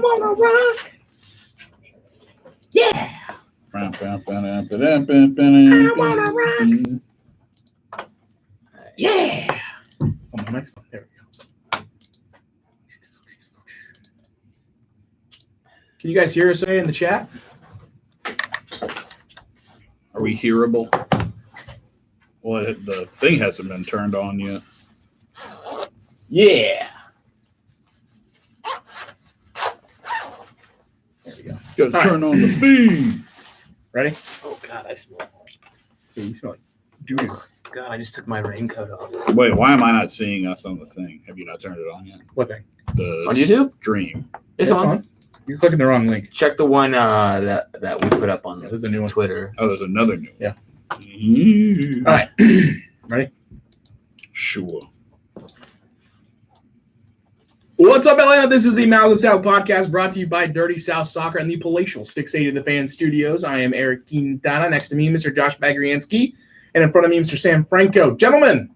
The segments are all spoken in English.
wanna rock. Yeah. I wanna rock. Yeah. Come on, next one. There we go. Can you guys hear us in the chat? Are we hearable? Well, the thing hasn't been turned on yet. Yeah. There we go. Got to turn on the feed. Ready? Oh, God, I smell. Hey, you smell like doo-doo. God, I just took my raincoat off. Wait, why am I not seeing us on the thing? Have you not turned it on yet? What thing? The On YouTube? stream. It's on. You're clicking the wrong link. Check the one that we put up on There's a new one. Twitter. Oh, there's another new one. Yeah. Mm-hmm. All right. Ready? Sure. What's up, Atlanta? This is the MOTS Podcast brought to you by Dirty South Soccer and the palatial 680 The Fan Studios. I am Eric Quintana. Next to me, Mr. Josh Bagriansky. And in front of me, Mr. Sam Franco. Gentlemen,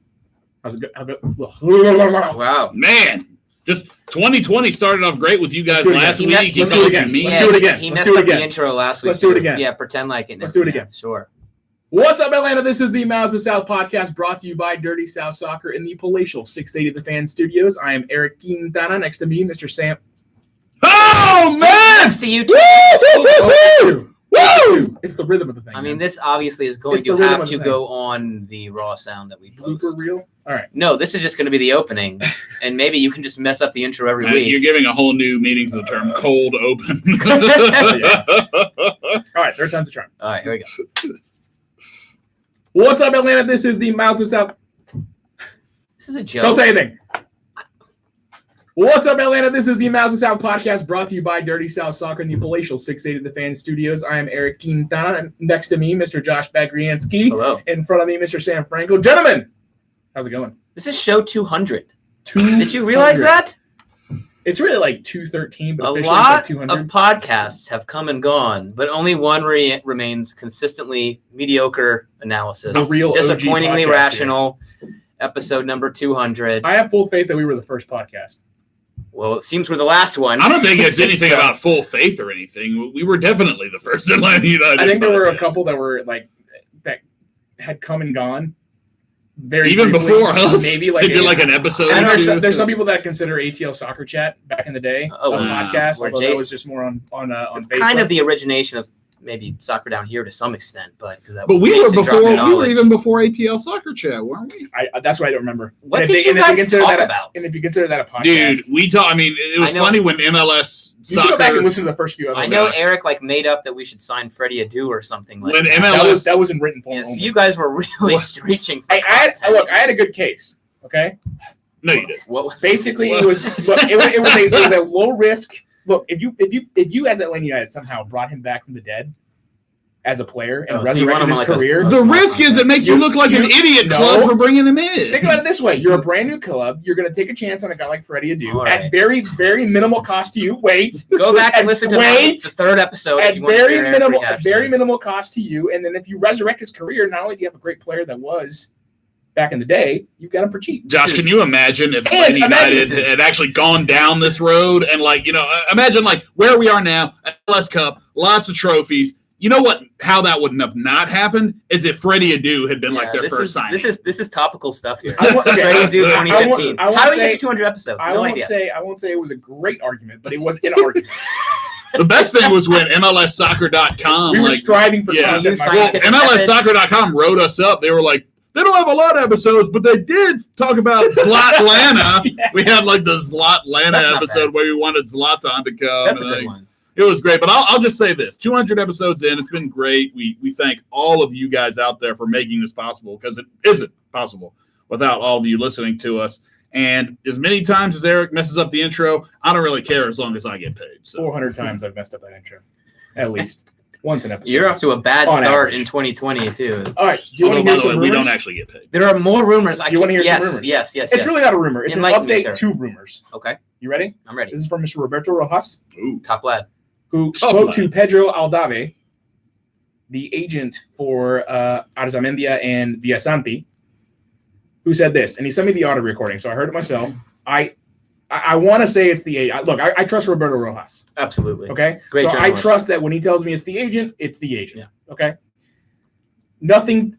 how's it go? Wow. Man, just 2020 started off great with you guys last week. Let's do it again. He messed up the intro last week. Let's do it again. Yeah, pretend like it. Let's do it again. Sure. What's up, Atlanta? This is the MOTS South Podcast brought to you by Dirty South Soccer in the palatial 680 The Fan Studios. I am Eric Quintana. Next to me, Mr. Sam. Oh, man! Next to you. Woo! Woo! It's the rhythm of the thing. I mean, this obviously is going to have to go on the raw sound that we post. Blooper reel? All right. No, this is just going to be the opening, and maybe you can just mess up the intro every week. You're giving a whole new meaning to the term cold open. All right, third time's the charm. All right, here we go. What's up, Atlanta? This is the MOTS South. This is a joke. Don't say anything. What's up, Atlanta? This is the MOTS South Podcast brought to you by Dirty South Soccer and the palatial 680 The Fan Studios. I am Eric Quintana. And next to me, Mr. Josh Bagriansky. Hello. In front of me, Mr. Sam Franco. Gentlemen, how's it going? This is show 200. Did you realize that? It's really like 213, but A officially lot it's like 200. of podcasts have come and gone, but only one remains consistently mediocre analysis. The real OG disappointingly podcast, rational. Episode number 200. I have full faith that we were the first podcast. Well, it seems we're the last one. I don't think it's anything about full faith or anything. We were definitely the first Atlanta United. I think there were a podcast. couple that were like that had come and gone. Very Even briefly. before us, Maybe like they did like an episode. And or two. there's some people that consider ATL Soccer Chat back in the day a podcast, Where although that Jace- was just more on It's Facebook. kind of the origination of maybe Soccer Down Here to some extent, but because that But was we were basic drop before. in We were knowledge. even before ATL Soccer Chat, weren't we? That's why I don't remember. What And did you if guys consider talk that about? And if you consider that a podcast, Dude, we talk. I mean, it was I know- funny when MLS you should go back and Soccer. listen to the first few I episodes. know Eric made up that we should sign Freddie Adu or something like When that. MLS that was in written form. Yeah, so only. you guys were really What? reaching for I content. had a good case. Okay, No, you did. What was basically it was a low risk. Look, if you as Atlanta United somehow brought him back from the dead as a player and so you want resurrected him his like a- career. The risk is it makes you look like an idiot No. club for bringing him in. Think about it this way: you're a brand new club. You're going to take a chance on a guy like Freddie Adu All at right. very, very minimal cost to you. Wait, Go back and listen to the third episode if At you want to very hear Eric minimal, rehash very this. minimal cost to you, and then if you resurrect his career, not only do you have a great player that was back in the day, you've got him for cheap. Josh, can you imagine if And Atlanta imagine United this. had actually gone down this road and, like, you know, imagine like where we are now, MLS Cup, lots of trophies. You know what? How that wouldn't have not happened is if Freddie Adu had been like their first signing. This is topical stuff here. I won't- okay, Freddie Adu I won't- 2015. I won't How do we say- get to 200 episodes? I No won't idea. say it was a great argument, but it was an argument. The best thing was when MLSsoccer.com, We were like, striving for yeah, content. Well, well, scientific MLSsoccer.com wrote us up. They were like, they don't have a lot of episodes, but they did talk about Zlatlana. Yeah. We had like the That's Zlatlana not episode bad. where we wanted Zlatan to come. That's a and, good like, one. It was great, but I'll just say this: 200 episodes in, it's been great. We thank all of you guys out there for making this possible, because it isn't possible without all of you listening to us. And as many times as Eric messes up the intro, I don't really care as long as I get paid. So 400 times I've messed up that intro, at least once an episode. You're off to a bad On start average. in 2020 too. All right. Do you want although, to by hear the some way, rumors? we don't actually get paid. There are more rumors. Do you wanna hear some rumors? Yes. It's really not a rumor. It's an Enlighten me, update sir. to rumors. Okay. You ready? I'm ready. This is from Mr. Roberto Rojas, Ooh. Top lad. who Top spoke line. to Pedro Aldave, the agent for Arzamendia and Villasanti, who said this, and he sent me the audio recording, so I heard it myself. I I want to say it's the agent. Look, I trust Roberto Rojas. Absolutely. Okay. Great So journalist. I trust that when he tells me it's the agent, it's the agent. Yeah. Okay. Nothing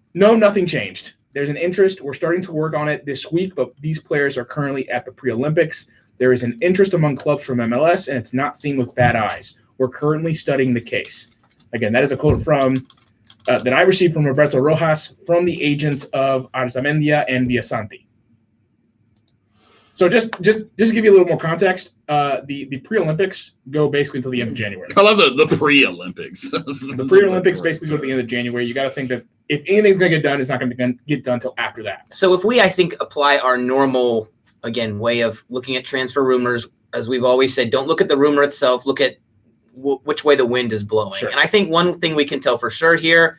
changed. There's an interest. We're starting to work on it this week, but these players are currently at the pre-Olympics. There is an interest among clubs from MLS, and it's not seen with bad eyes. We're currently studying the case. Again, that is a quote from that I received from Roberto Rojas from the agents of Arzamendia and Villasanti. So just to give you a little more context, the pre-Olympics go basically until the end of January. I love the pre-Olympics. The pre-Olympics basically go to the end of January. You got to think that if anything's going to get done, it's not going to get done until after that. So if we, I think, apply our normal, again, way of looking at transfer rumors, as we've always said, don't look at the rumor itself, look at which way the wind is blowing. Sure. And I think one thing we can tell for sure here,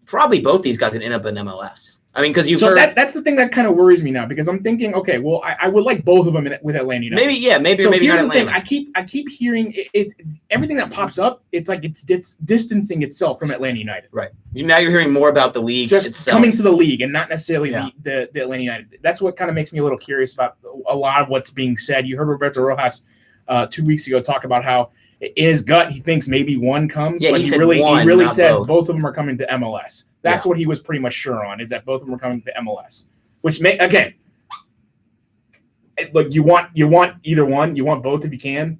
probably both these guys can end up in MLS. I mean, because you've heard that's the thing that kind of worries me now, because I'm thinking, okay, well, I would like both of them with Atlanta United. maybe So maybe here's not the thing: Atlanta. I keep hearing it. Everything that pops up, it's like it's distancing itself from Atlanta United. Right. Now you're hearing more about the league Just itself. coming to the league and not necessarily Yeah. the Atlanta United. That's what kind of makes me a little curious about a lot of what's being said. You heard Roberto Rojas 2 weeks ago talk about how in his gut he thinks maybe one comes, Yeah, but he he said really one, really not says both. both of them are coming to MLS. That's what he was pretty much sure on, is that both of them are coming to MLS. Which again, look, you want either one, you want both if you can,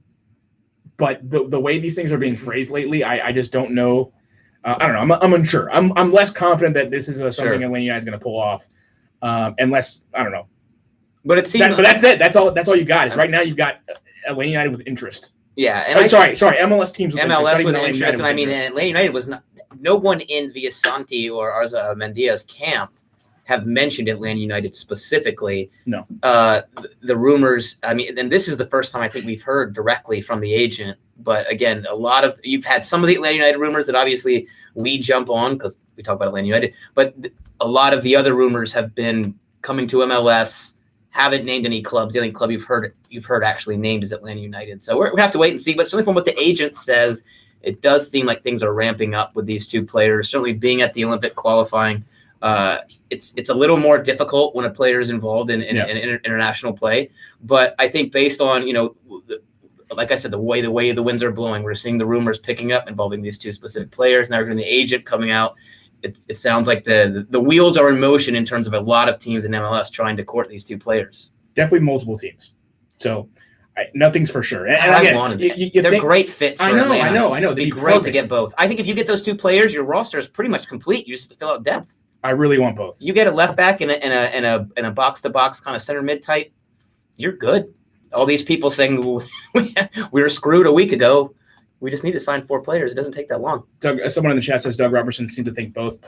but the way these things are being phrased lately, I just don't know. I don't know. I'm unsure. I'm less confident that this is something Atlanta United is going to pull off, unless I don't know. But it seems. But that's it. That's all you got. Is right now you've got Atlanta United with interest. Yeah, and Sorry, MLS teams with MLS interest. with Atlanta interest, United and I mean, interest. Atlanta United was not. No one in Villasanti or Arzamendia's camp have mentioned Atlanta United specifically. No. The rumors, I mean, and this is the first time I think we've heard directly from the agent. But again, you've had some of the Atlanta United rumors that obviously we jump on because we talk about Atlanta United. But a lot of the other rumors have been coming to MLS, haven't named any clubs. The only club you've heard actually named is Atlanta United. So we have to wait and see. But certainly from what the agent says, it does seem like things are ramping up with these two players. Certainly being at the Olympic qualifying. It's a little more difficult when a player is involved in international play, but I think based on like I said, the way the winds are blowing, we're seeing the rumors picking up involving these two specific players. Now we're getting the agent coming out. It sounds like the wheels are in motion in terms of a lot of teams in MLS trying to court these two players. Definitely multiple teams. So nothing's for sure. And I again, wanted that. They're great fits. For Atlanta. I know. It'd be great to get both. I think if you get those two players, your roster is pretty much complete. You just fill out depth. I really want both. You get a left back and a box to box kind of center mid type, you're good. All these people saying we were screwed a week ago. We just need to sign 4 players. It doesn't take that long. Doug, someone in the chat says Doug Robertson seemed to think both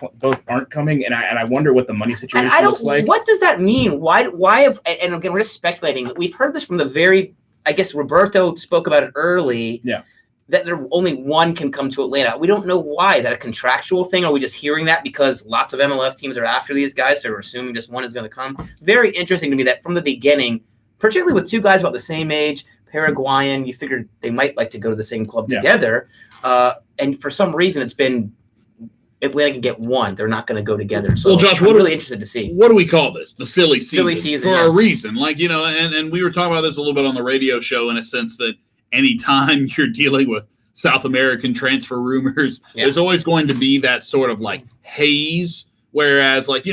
aren't coming, and I wonder what the money situation looks like. What does that mean? Why have? And again, we're just speculating. We've heard this from the very. I guess Roberto spoke about it early. Yeah. That there only one can come to Atlanta. We don't know why. Is that a contractual thing? Are we just hearing that because lots of MLS teams are after these guys, so we're assuming just one is going to come? Very interesting to me that from the beginning, particularly with two guys about the same age, Paraguayan, you figured they might like to go to the same club together. And for some reason, it's been Atlanta can get one. They're not going to go together. So well, Josh, I'm really interested to see. What do we call this? The silly season. Silly season, for yes. a reason. Like, and we were talking about this a little bit on the radio show in a sense that anytime you're dealing with South American transfer rumors, there's always going to be that sort of like haze. Whereas, like,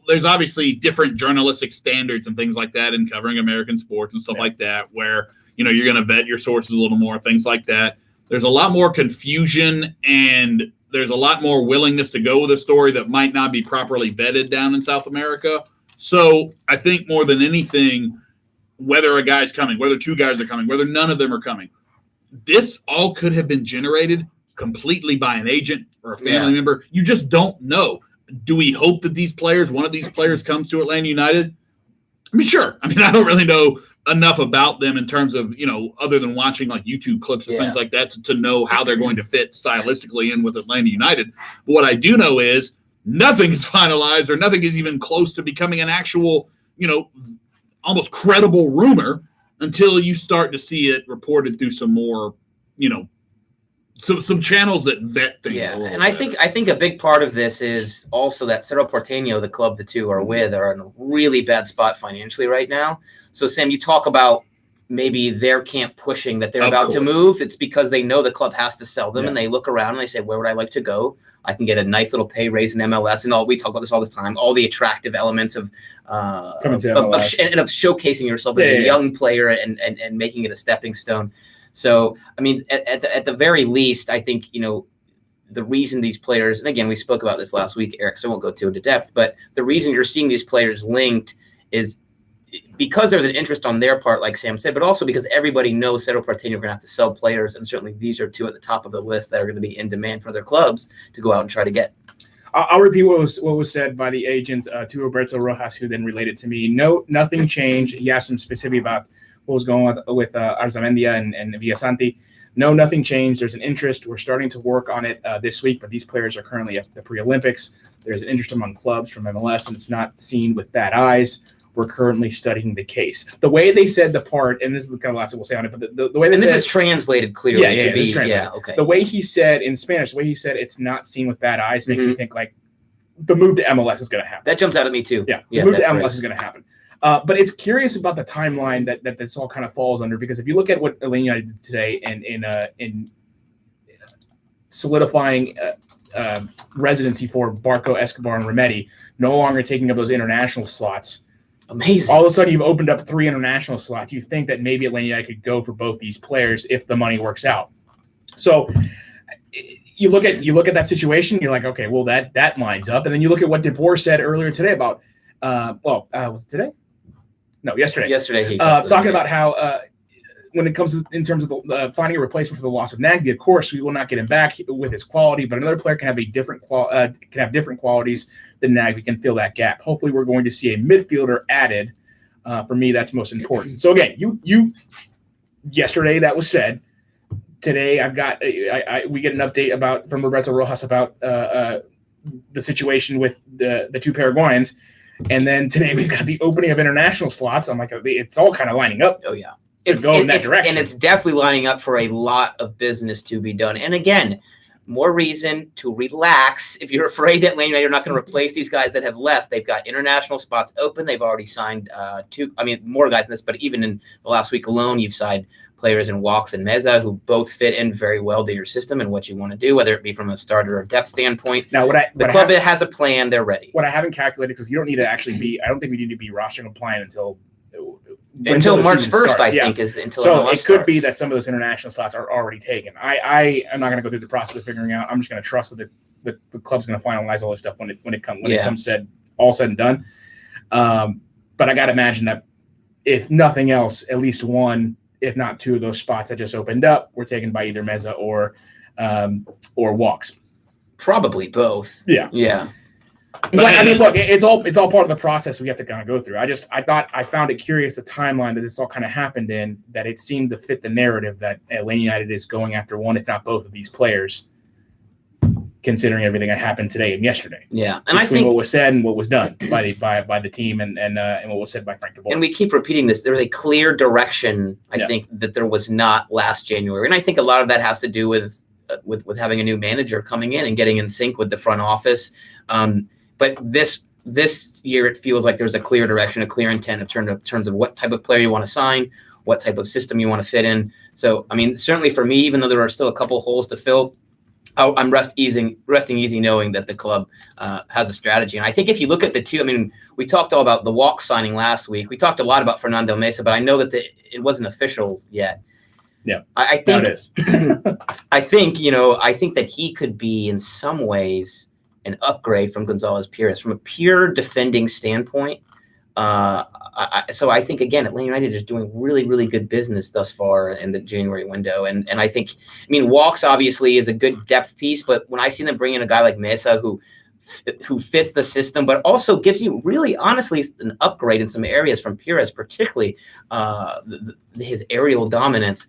there's obviously different journalistic standards and things like that in covering American sports and stuff like that, where, you're going to vet your sources a little more, things like that. There's a lot more confusion and there's a lot more willingness to go with a story that might not be properly vetted down in South America. So I think more than anything, whether a guy's coming, whether 2 guys are coming, whether none of them are coming, this all could have been generated completely by an agent or a family member. You just don't know. Do we hope that one of these players comes to Atlanta United? I mean, sure. I mean, I don't really know enough about them in terms of, other than watching like YouTube clips and things like that to know how they're going to fit stylistically in with Atlanta United. But what I do know is nothing is finalized or nothing is even close to becoming an actual, almost credible rumor until you start to see it reported through some more, some channels that vet things. Yeah, and I think a big part of this is also that Cerro Porteño, the club the two are with, are in a really bad spot financially right now. So, Sam, you talk about maybe their camp pushing that they're Of about to course. move. It's because they know the club has to sell them, Yeah. and they look around and they say, where would I like to go? I can get a nice little pay raise in MLS, and we talk about this all the time, all the attractive elements of Coming to MLS. and of showcasing yourself as a young player and making it a stepping stone. So, I mean, at the very least, I think, the reason these players, and again, we spoke about this last week, Eric, so I won't go too into depth, but the reason you're seeing these players linked is because there's an interest on their part, like Sam said, but also because everybody knows Cerro Porteño are going to have to sell players, and certainly these are two at the top of the list that are going to be in demand for their clubs to go out and try to get. I'll repeat what was said by the agent to Roberto Rojas, who then related to me. No, nothing changed. He asked him specifically about what was going on with Arzamendia and Villasanti. No, nothing changed. There's an interest. We're starting to work on it this week, but these players are currently at the pre-Olympics. There's an interest among clubs from MLS, and it's not seen with bad eyes. We're currently studying the case. The way they said the part, and this is the kind of last thing we'll say on it, but the way they and this said, is translated clearly to be, okay. The way he said in Spanish, the way he said it's not seen with bad eyes makes me think like the move to MLS is going to happen. That jumps out at me too. Yeah, the move to MLS is going to happen. But it's curious about the timeline that this all kind of falls under, because if you look at what Atlanta United did today in solidifying residency for Barco, Escobar, and Remedi, no longer taking up those international slots. Amazing. All of a sudden, you've opened up 3 international slots. You think that maybe Atlanta United could go for both these players if the money works out. So you look at that situation. You're like, okay, well that lines up. And then you look at what DeBoer said earlier today about, was it today? No, yesterday. Yesterday, talking about how when it comes to, in terms of finding a replacement for the loss of Nagby, of course we will not get him back with his quality, but another player can have different qualities than Nagby, can fill that gap. Hopefully, we're going to see a midfielder added. For me, that's most important. So again, you yesterday that was said. Today I've got we get an update from Roberto Rojas about the situation with the 2 Paraguayans, and then today we've got the opening of international slots. I'm like, it's all kind of lining up. Oh yeah. Go in that direction. And it's definitely lining up for a lot of business to be done. And again, more reason to relax. If you're afraid that Atlanta United are not going to replace these guys that have left, they've got international spots open. They've already signed more guys than this, but even in the last week alone, you've signed players in Walks and Meza who both fit in very well to your system and what you want to do, whether it be from a starter or depth standpoint. Now, the club has a plan. They're ready. What I haven't calculated, because you don't need to actually be, I don't think we need to be roster compliant until March 1st, starts. I think, is until so MLS it could be that some of those international slots are already taken. I am not going to go through the process of figuring out. I'm just going to trust that the club's going to finalize all this stuff when it comes all said and done. But I got to imagine that if nothing else, at least one, if not 2 of those spots that just opened up were taken by either Meza or Walks. Probably both. Yeah. But I mean, look, it's all part of the process we have to kind of go through. I found it curious the timeline that this all kind of happened in, that it seemed to fit the narrative that Atlanta United is going after one, if not both, of these players, considering everything that happened today and yesterday. Yeah, and I think what was said and what was done by the team and what was said by Frank DeBoer. And we keep repeating this. There's a clear direction, I think, that there was not last January, and I think a lot of that has to do with having a new manager coming in and getting in sync with the front office. But this year, it feels like there's a clear direction, a clear intent in terms of what type of player you want to sign, what type of system you want to fit in. So, I mean, certainly for me, even though there are still a couple holes to fill, I'm resting easy knowing that the club has a strategy. And I think if you look at the 2, I mean, we talked all about the Walk signing last week. We talked a lot about Fernando Mesa, but I know that it wasn't official yet. Yeah, I think now it is. I think that he could be in some ways an upgrade from Gonzalez Pires from a pure defending standpoint. So I think, again, Atlanta United is doing really, really good business thus far in the January window. And I think, Walks obviously is a good depth piece, but when I see them bring in a guy like Mesa who fits the system, but also gives you really, honestly, an upgrade in some areas from Pires, particularly his aerial dominance.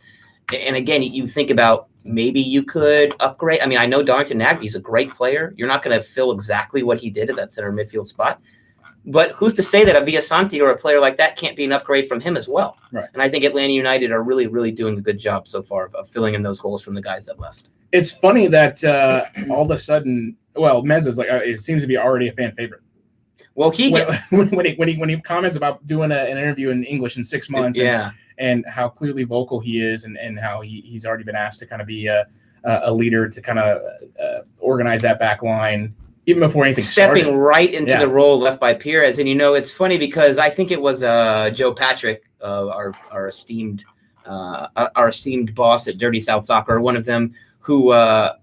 And again, you think about maybe you could upgrade. I mean, I know Darrington Nagby is a great player. You're not going to fill exactly what he did at that center midfield spot. But who's to say that a Villasanti or a player like that can't be an upgrade from him as well? Right. And I think Atlanta United are really, really doing a good job so far of filling in those holes from the guys that left. It's funny that all of a sudden, Meza's like it seems to be already a fan favorite. Well, when he comments about doing an interview in English in 6 months, and how clearly vocal he is, and how he's already been asked to kind of be a leader to kind of organize that back line even before anything stepping started. Right into the role left by Perez. And it's funny because I think it was Joe Patrick, our esteemed boss at Dirty South Soccer, one of them, who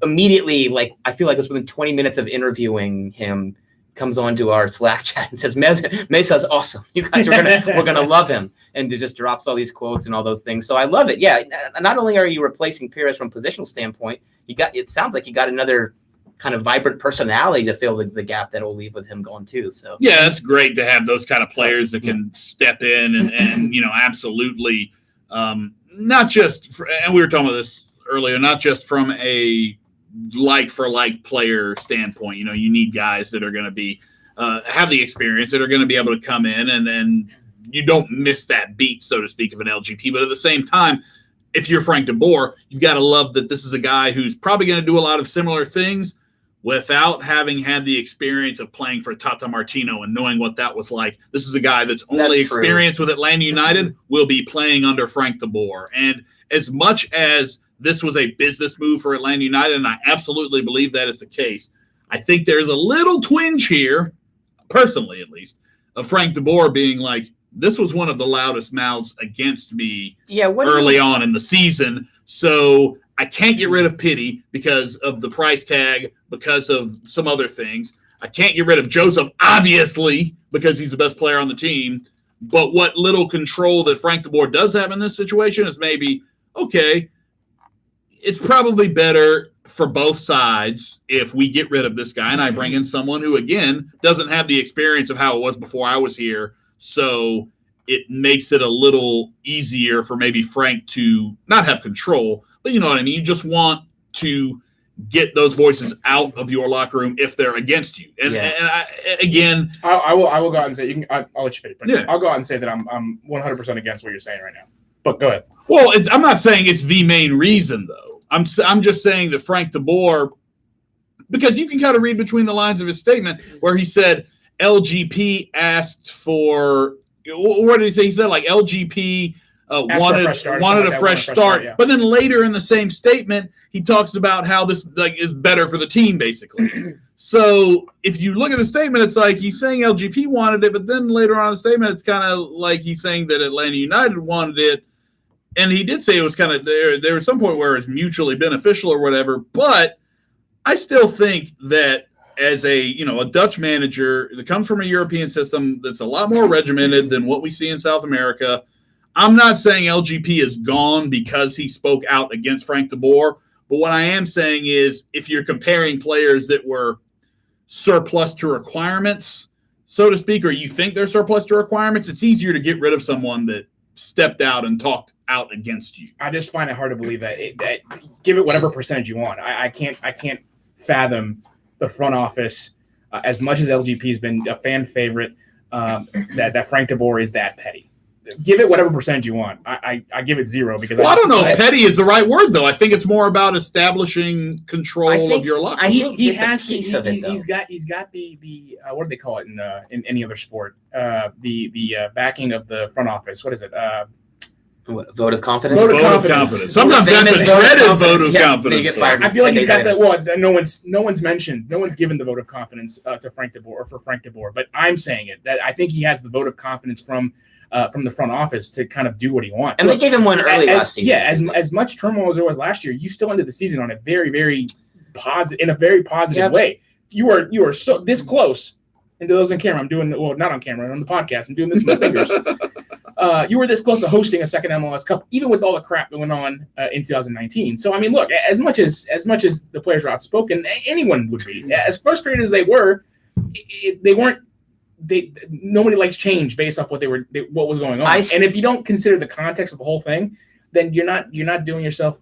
immediately, I feel like it was within 20 minutes of interviewing him, comes onto our Slack chat and says, Mesa's awesome. You guys we're gonna love him, and it just drops all these quotes and all those things. So I love it. Yeah, not only are you replacing Perez from a positional standpoint, it sounds like you got another kind of vibrant personality to fill the gap that will leave with him going too. So yeah, it's great to have those kind of players that can step in and absolutely not just and we were talking about this earlier, not just from a like for like player standpoint. You need guys that are going to be have the experience, that are going to be able to come in and you don't miss that beat, so to speak, of an LGP. But at the same time, if you're Frank DeBoer, you've got to love that this is a guy who's probably going to do a lot of similar things without having had the experience of playing for Tata Martino and knowing what that was like. This is a guy that's only experienced with Atlanta United, will be playing under Frank DeBoer. And as much as this was a business move for Atlanta United, and I absolutely believe that is the case, I think there's a little twinge here, personally at least, of Frank DeBoer being like, this was one of the loudest mouths against me early on in the season. So I can't get rid of Pity because of the price tag, because of some other things. I can't get rid of Joseph, obviously, because he's the best player on the team. But what little control that Frank DeBoer does have in this situation is maybe, okay, it's probably better for both sides if we get rid of this guy and I bring in someone who, again, doesn't have the experience of how it was before I was here. So it makes it a little easier for maybe Frank to not have control, but you know what I mean? You just want to get those voices out of your locker room if they're against you. And I will go out and say, I'll let you finish, but I'll go out and say that I'm 100% against what you're saying right now. But go ahead. Well, I'm not saying it's the main reason, though. I'm just saying that Frank DeBoer, because you can kind of read between the lines of his statement where he said LGP asked for, what did he say? He said LGP wanted a fresh start. Yeah. But then later in the same statement, he talks about how this is better for the team, basically. So if you look at the statement, it's like he's saying LGP wanted it, but then later on in the statement, it's kind of like he's saying that Atlanta United wanted it. And he did say it was kind of there was some point where it's mutually beneficial or whatever. But I still think that as a Dutch manager that comes from a European system that's a lot more regimented than what we see in South America, I'm not saying LGP is gone because he spoke out against Frank DeBoer. But what I am saying is if you're comparing players that were surplus to requirements, so to speak, or you think they're surplus to requirements, it's easier to get rid of someone that stepped out and talked out against you. I just find it hard to believe that give it whatever percentage you want. I can't fathom the front office, as much as LGP has been a fan favorite, that Frank DeBoer is that petty. Give it whatever percentage you want. I give it 0 because I don't know if petty is the right word, though. I think it's more about establishing control of your locker. He has a piece of it, though. He's got the what do they call it in any other sport? The backing of the front office. What is it? Vote of confidence? Vote of confidence. Sometimes that's a dreaded vote of confidence. Get fired. I feel like he's got that. No one's mentioned. No one's given the vote of confidence to Frank DeBoer or for Frank DeBoer. But I'm saying it. That I think he has the vote of confidence from the front office to kind of do what he wants. And they gave him one early last season. Yeah, as much turmoil as there was last year, you still ended the season on a very, very positive way. You are so this close. And to those on camera, I'm doing not on camera, on the podcast. I'm doing this with my fingers. You were this close to hosting a second MLS Cup, even with all the crap that went on in 2019. So I mean, look, as much as the players were outspoken, anyone would be. As frustrated as they were, they weren't. Nobody likes change based off what was going on. And if you don't consider the context of the whole thing, then you're not doing yourself.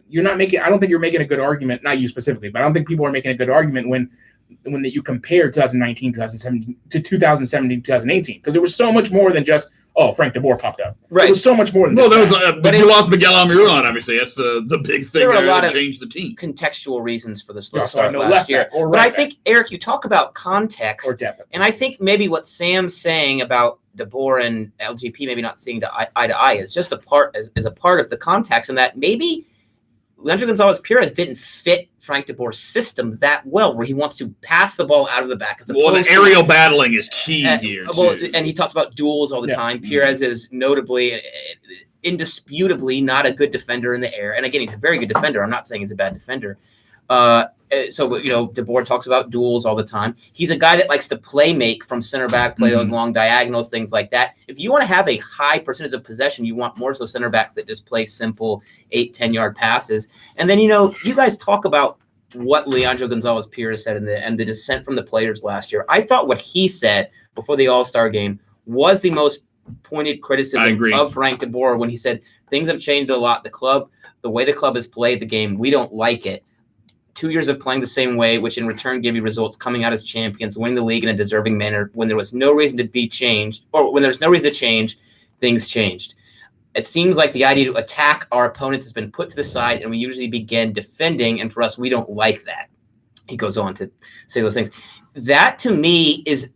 You're not making. I don't think you're making a good argument. Not you specifically, but I don't think people are making a good argument when you compare 2019, 2017 to 2017, 2018, because there was so much more than just Frank DeBoer popped up. Right. It was so much more than that. There was, but you lost Miguel Almiron, obviously. That's the big thing there were a lot of changed the team. Contextual reasons for the slow start last year. But I think, Eric, you talk about context. Or depth. And I think maybe what Sam's saying about DeBoer and LGP maybe not seeing eye to eye is just a part of the context, and that maybe Leandro Gonzalez-Pirez didn't fit Frank DeBoer's system that well, where he wants to pass the ball out of the back. The aerial battling is key here. And he talks about duels all the time. Pirez is notably, indisputably not a good defender in the air. And again, he's a very good defender. I'm not saying he's a bad defender. So, DeBoer talks about duels all the time. He's a guy that likes to play make from center back, play those long diagonals, things like that. If you want to have a high percentage of possession, you want more so center backs that just play simple 8-10 yard passes. And then, you guys talk about what Leandro Gonzalez-Pirez said and the dissent from the players last year. I thought what he said before the All-Star game was the most pointed criticism of Frank DeBoer when he said things have changed a lot. The way the club has played the game, we don't like it. 2 years of playing the same way, which in return gave you results, coming out as champions, winning the league in a deserving manner. When there was no reason to be changed, or when there's no reason to change, things changed. It seems like the idea to attack our opponents has been put to the side, and we usually begin defending. And for us, we don't like that. He goes on to say those things. That to me is,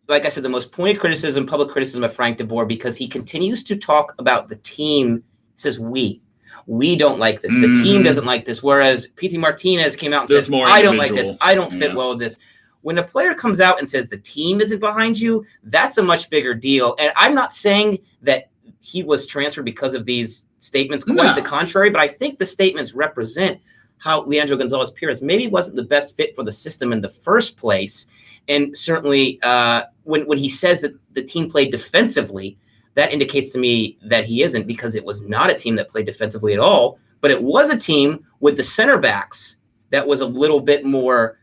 like I said, the most pointed criticism, public criticism of Frank DeBoer, because he continues to talk about the team. He says we don't like this. The team doesn't like this. Whereas Pity Martinez came out and said, I don't like this. I don't fit well with this. When a player comes out and says the team isn't behind you, that's a much bigger deal. And I'm not saying that he was transferred because of these statements. Quite the contrary. But I think the statements represent how Leandro Gonzalez-Pirez maybe wasn't the best fit for the system in the first place. And certainly when he says that the team played defensively, that indicates to me that he isn't, because it was not a team that played defensively at all, but it was a team with the center backs that was a little bit more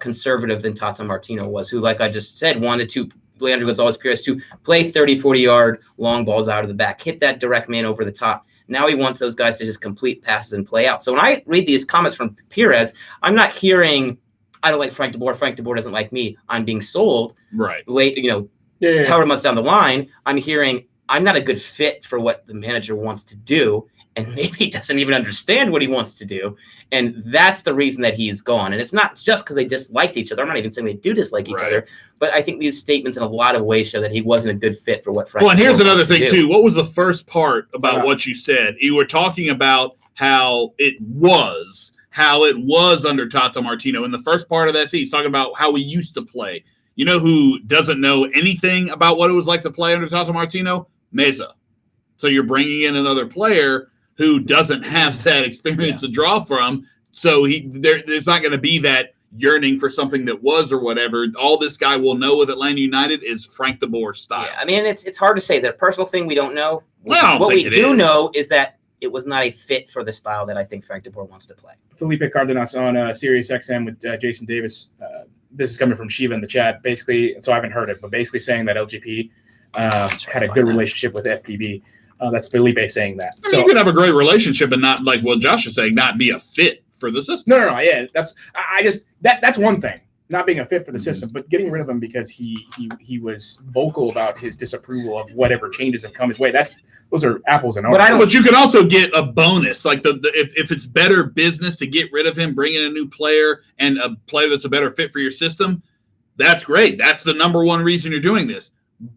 conservative than Tata Martino was, who, like I just said, wanted to Leandro Gonzalez-Pirez to play 30, 40-yard long balls out of the back, hit that direct man over the top. Now he wants those guys to just complete passes and play out. So when I read these comments from Pirez, I'm not hearing, I don't like Frank DeBoer. Frank DeBoer doesn't like me. I'm being sold. Right. Late, however much down the line, I'm hearing I'm not a good fit for what the manager wants to do, and maybe he doesn't even understand what he wants to do, and that's the reason that he's gone. And it's not just because they disliked each other. I'm not even saying they do dislike each other, but I think these statements in a lot of ways show that he wasn't a good fit for what Frank. Well, and here's another thing too. What was the first part about what you said? You were talking about how it was under Tata Martino. In the first part of that scene, he's talking about how we used to play. You know who doesn't know anything about what it was like to play under Tata Martino? Meza. So you're bringing in another player who doesn't have that experience to draw from. So there's not going to be that yearning for something that was or whatever. All this guy will know with Atlanta United is Frank DeBoer style. Yeah, I mean, it's hard to say. Is that a personal thing we don't know? What we do know is that it was not a fit for the style that I think Frank DeBoer wants to play. Felipe Cardenas on Sirius XM with Jason Davis. This is coming from Shiva in the chat. Basically, so I haven't heard it, but basically saying that LGP had a good relationship with FTB. That's Felipe saying that. I mean, you could have a great relationship and not, like what Josh is saying, not be a fit for the system. No. Yeah, that's one thing. Not being a fit for the system, but getting rid of him because he was vocal about his disapproval of whatever changes have come his way. Those are apples and oranges. But you can also get a bonus, like if it's better business to get rid of him, bring in a new player and a player that's a better fit for your system. That's great. That's the number one reason you're doing this.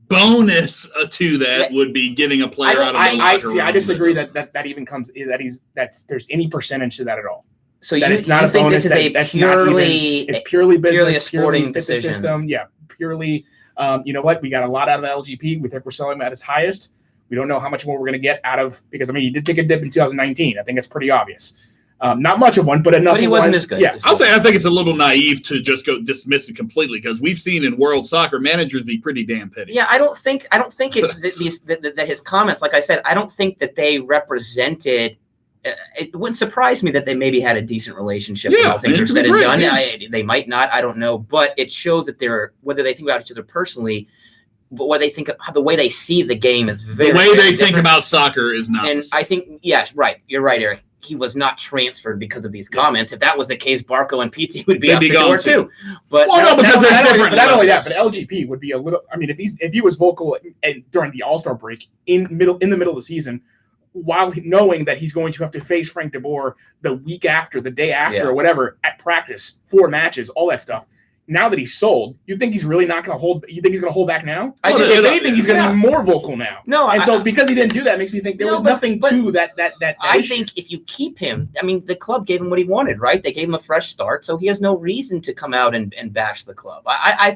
Bonus to that would be getting a player out of the locker room. I disagree that even comes there's any percentage to that at all. So it's not a bonus. This is it's purely business, purely a sporting decision. System. Yeah, purely. You know what? We got a lot out of LGP. We think we're selling him at his highest. We don't know how much more we're going to get out of, because he did take a dip in 2019. I think it's pretty obvious. Not much of one, but enough. But he wasn't as good. Yeah, I think it's a little naive to just go dismiss it completely, because we've seen in world soccer managers be pretty damn petty. Yeah, I don't think that his comments, like I said, I don't think that they represented. It wouldn't surprise me that they maybe had a decent relationship. Yeah, all things are said and done. Yeah. They might not. I don't know, but it shows that whether they think about each other personally, but what they think, the way they see the game is very. The way they think about soccer is not. And I think, yes, right. You're right, Eric. He was not transferred because of these comments. If that was the case, Barco and PT would be out the door too. But not only that, but LGP would be a little. I mean, if he was vocal during the All-Star break in the middle of the season, while knowing that he's going to have to face Frank DeBoer the week after, the day after, or whatever, at practice, 4 matches, all that stuff. now that he's sold, you think he's really not going to hold? You think he's going to hold back now? If anything, he's going to be more vocal now. No, and so because he didn't do that, it makes me think there was nothing to that. I think if you keep him, I mean, the club gave him what he wanted, right? They gave him a fresh start, so he has no reason to come out and bash the club. I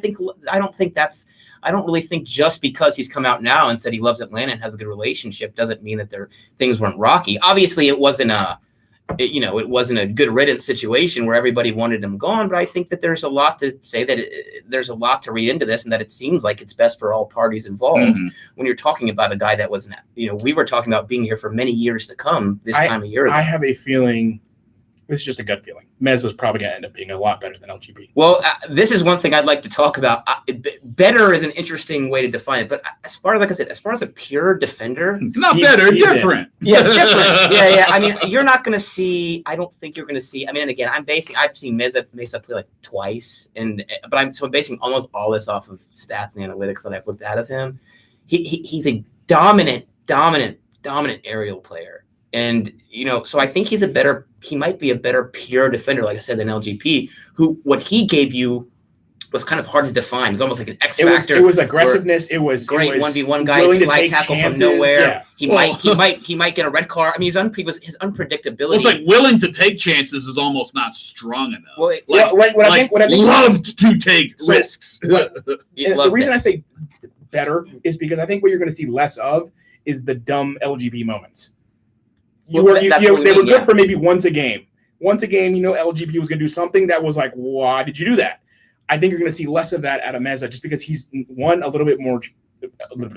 don't really think just because he's come out now and said he loves Atlanta and has a good relationship doesn't mean that things weren't rocky. Obviously, it wasn't it wasn't a good riddance situation where everybody wanted him gone, but I think that there's a lot to say that there's a lot to read into this, and that it seems like it's best for all parties involved when you're talking about a guy that wasn't, we were talking about being here for many years to come this time of year ago. I have a feeling, this is just a gut feeling, Mez is probably going to end up being a lot better than LGP. Well, this is one thing I'd like to talk about. Better is an interesting way to define it, but as far as a pure defender, not better, different. Yeah, different. Yeah. I mean, you're not going to see. I don't think you're going to see. I mean, and again, I've seen Mesa play like twice, but I'm basing almost all this off of stats and analytics that I've looked out of him. He's a dominant aerial player. And, so I think he might be a better pure defender, like I said, than LGP, who what he gave you was kind of hard to define. It's almost like an X factor. It was aggressiveness. It was great 1v1 guy, slide tackle chances, from nowhere. Yeah. He might get a red card. I mean, his unpredictability. Well, it's like willing to take chances is almost not strong enough. Well, I think loved to take risks. The reason I say better is because I think what you're going to see less of is the dumb LGP moments. They were good for maybe once a game. LGP was going to do something that was like, why did you do that? I think you're going to see less of that out of Meza just because he's a little bit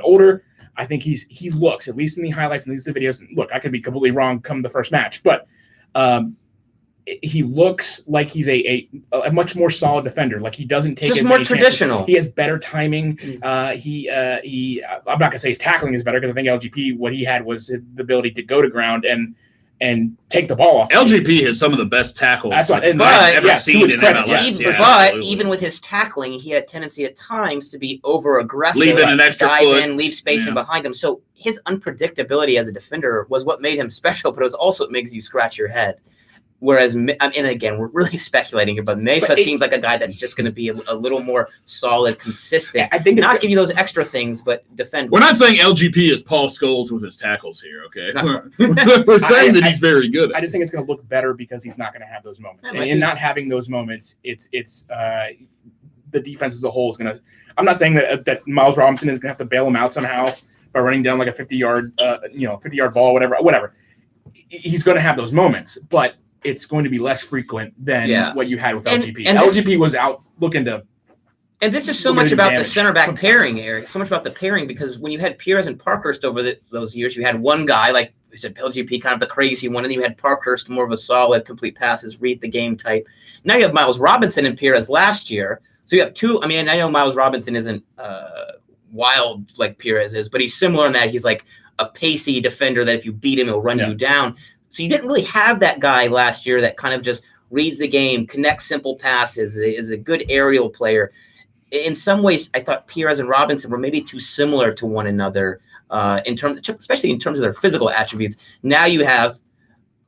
older. I think he looks, at least in the highlights and these videos. Look, I could be completely wrong come the first match, but he looks like he's a much more solid defender. Like he doesn't take just more traditional. Chances. He has better timing. I'm not gonna say his tackling is better because I think LGP what he had was the ability to go to ground and take the ball off. LGP has some of the best tackles I've ever seen in MLS. But even with his tackling, he had a tendency at times to be over aggressive, leaving an extra foot, leave space in behind him. So his unpredictability as a defender was what made him special, but it was also what makes you scratch your head. Whereas, and again, we're really speculating here, but Mesa seems like a guy that's just going to be a little more solid, consistent. I think not give you those extra things, but defend. We're not saying LGP is Paul Scholes with his tackles here, okay? We're saying that he's very good. I just think it's going to look better because he's not going to have those moments. And not having those moments, it's the defense as a whole is going to. I'm not saying that Miles Robinson is going to have to bail him out somehow by running down like a 50-yard ball, whatever. He's going to have those moments, but it's going to be less frequent than what you had with LGP. And LGP was out looking to. And this is so much about the center back pairing, Eric. So much about the pairing because when you had Perez and Parkhurst over those years, you had one guy like we said, LGP kind of the crazy one, and then you had Parkhurst more of a solid, complete passes, read the game type. Now you have Miles Robinson and Perez last year, so you have two. I mean, I know Miles Robinson isn't wild like Perez is, but he's similar in that he's like a pacey defender that if you beat him, he'll run you down. So you didn't really have that guy last year that kind of just reads the game, connects simple passes, is a good aerial player. In some ways, I thought Perez and Robinson were maybe too similar to one another especially in terms of their physical attributes. Now you have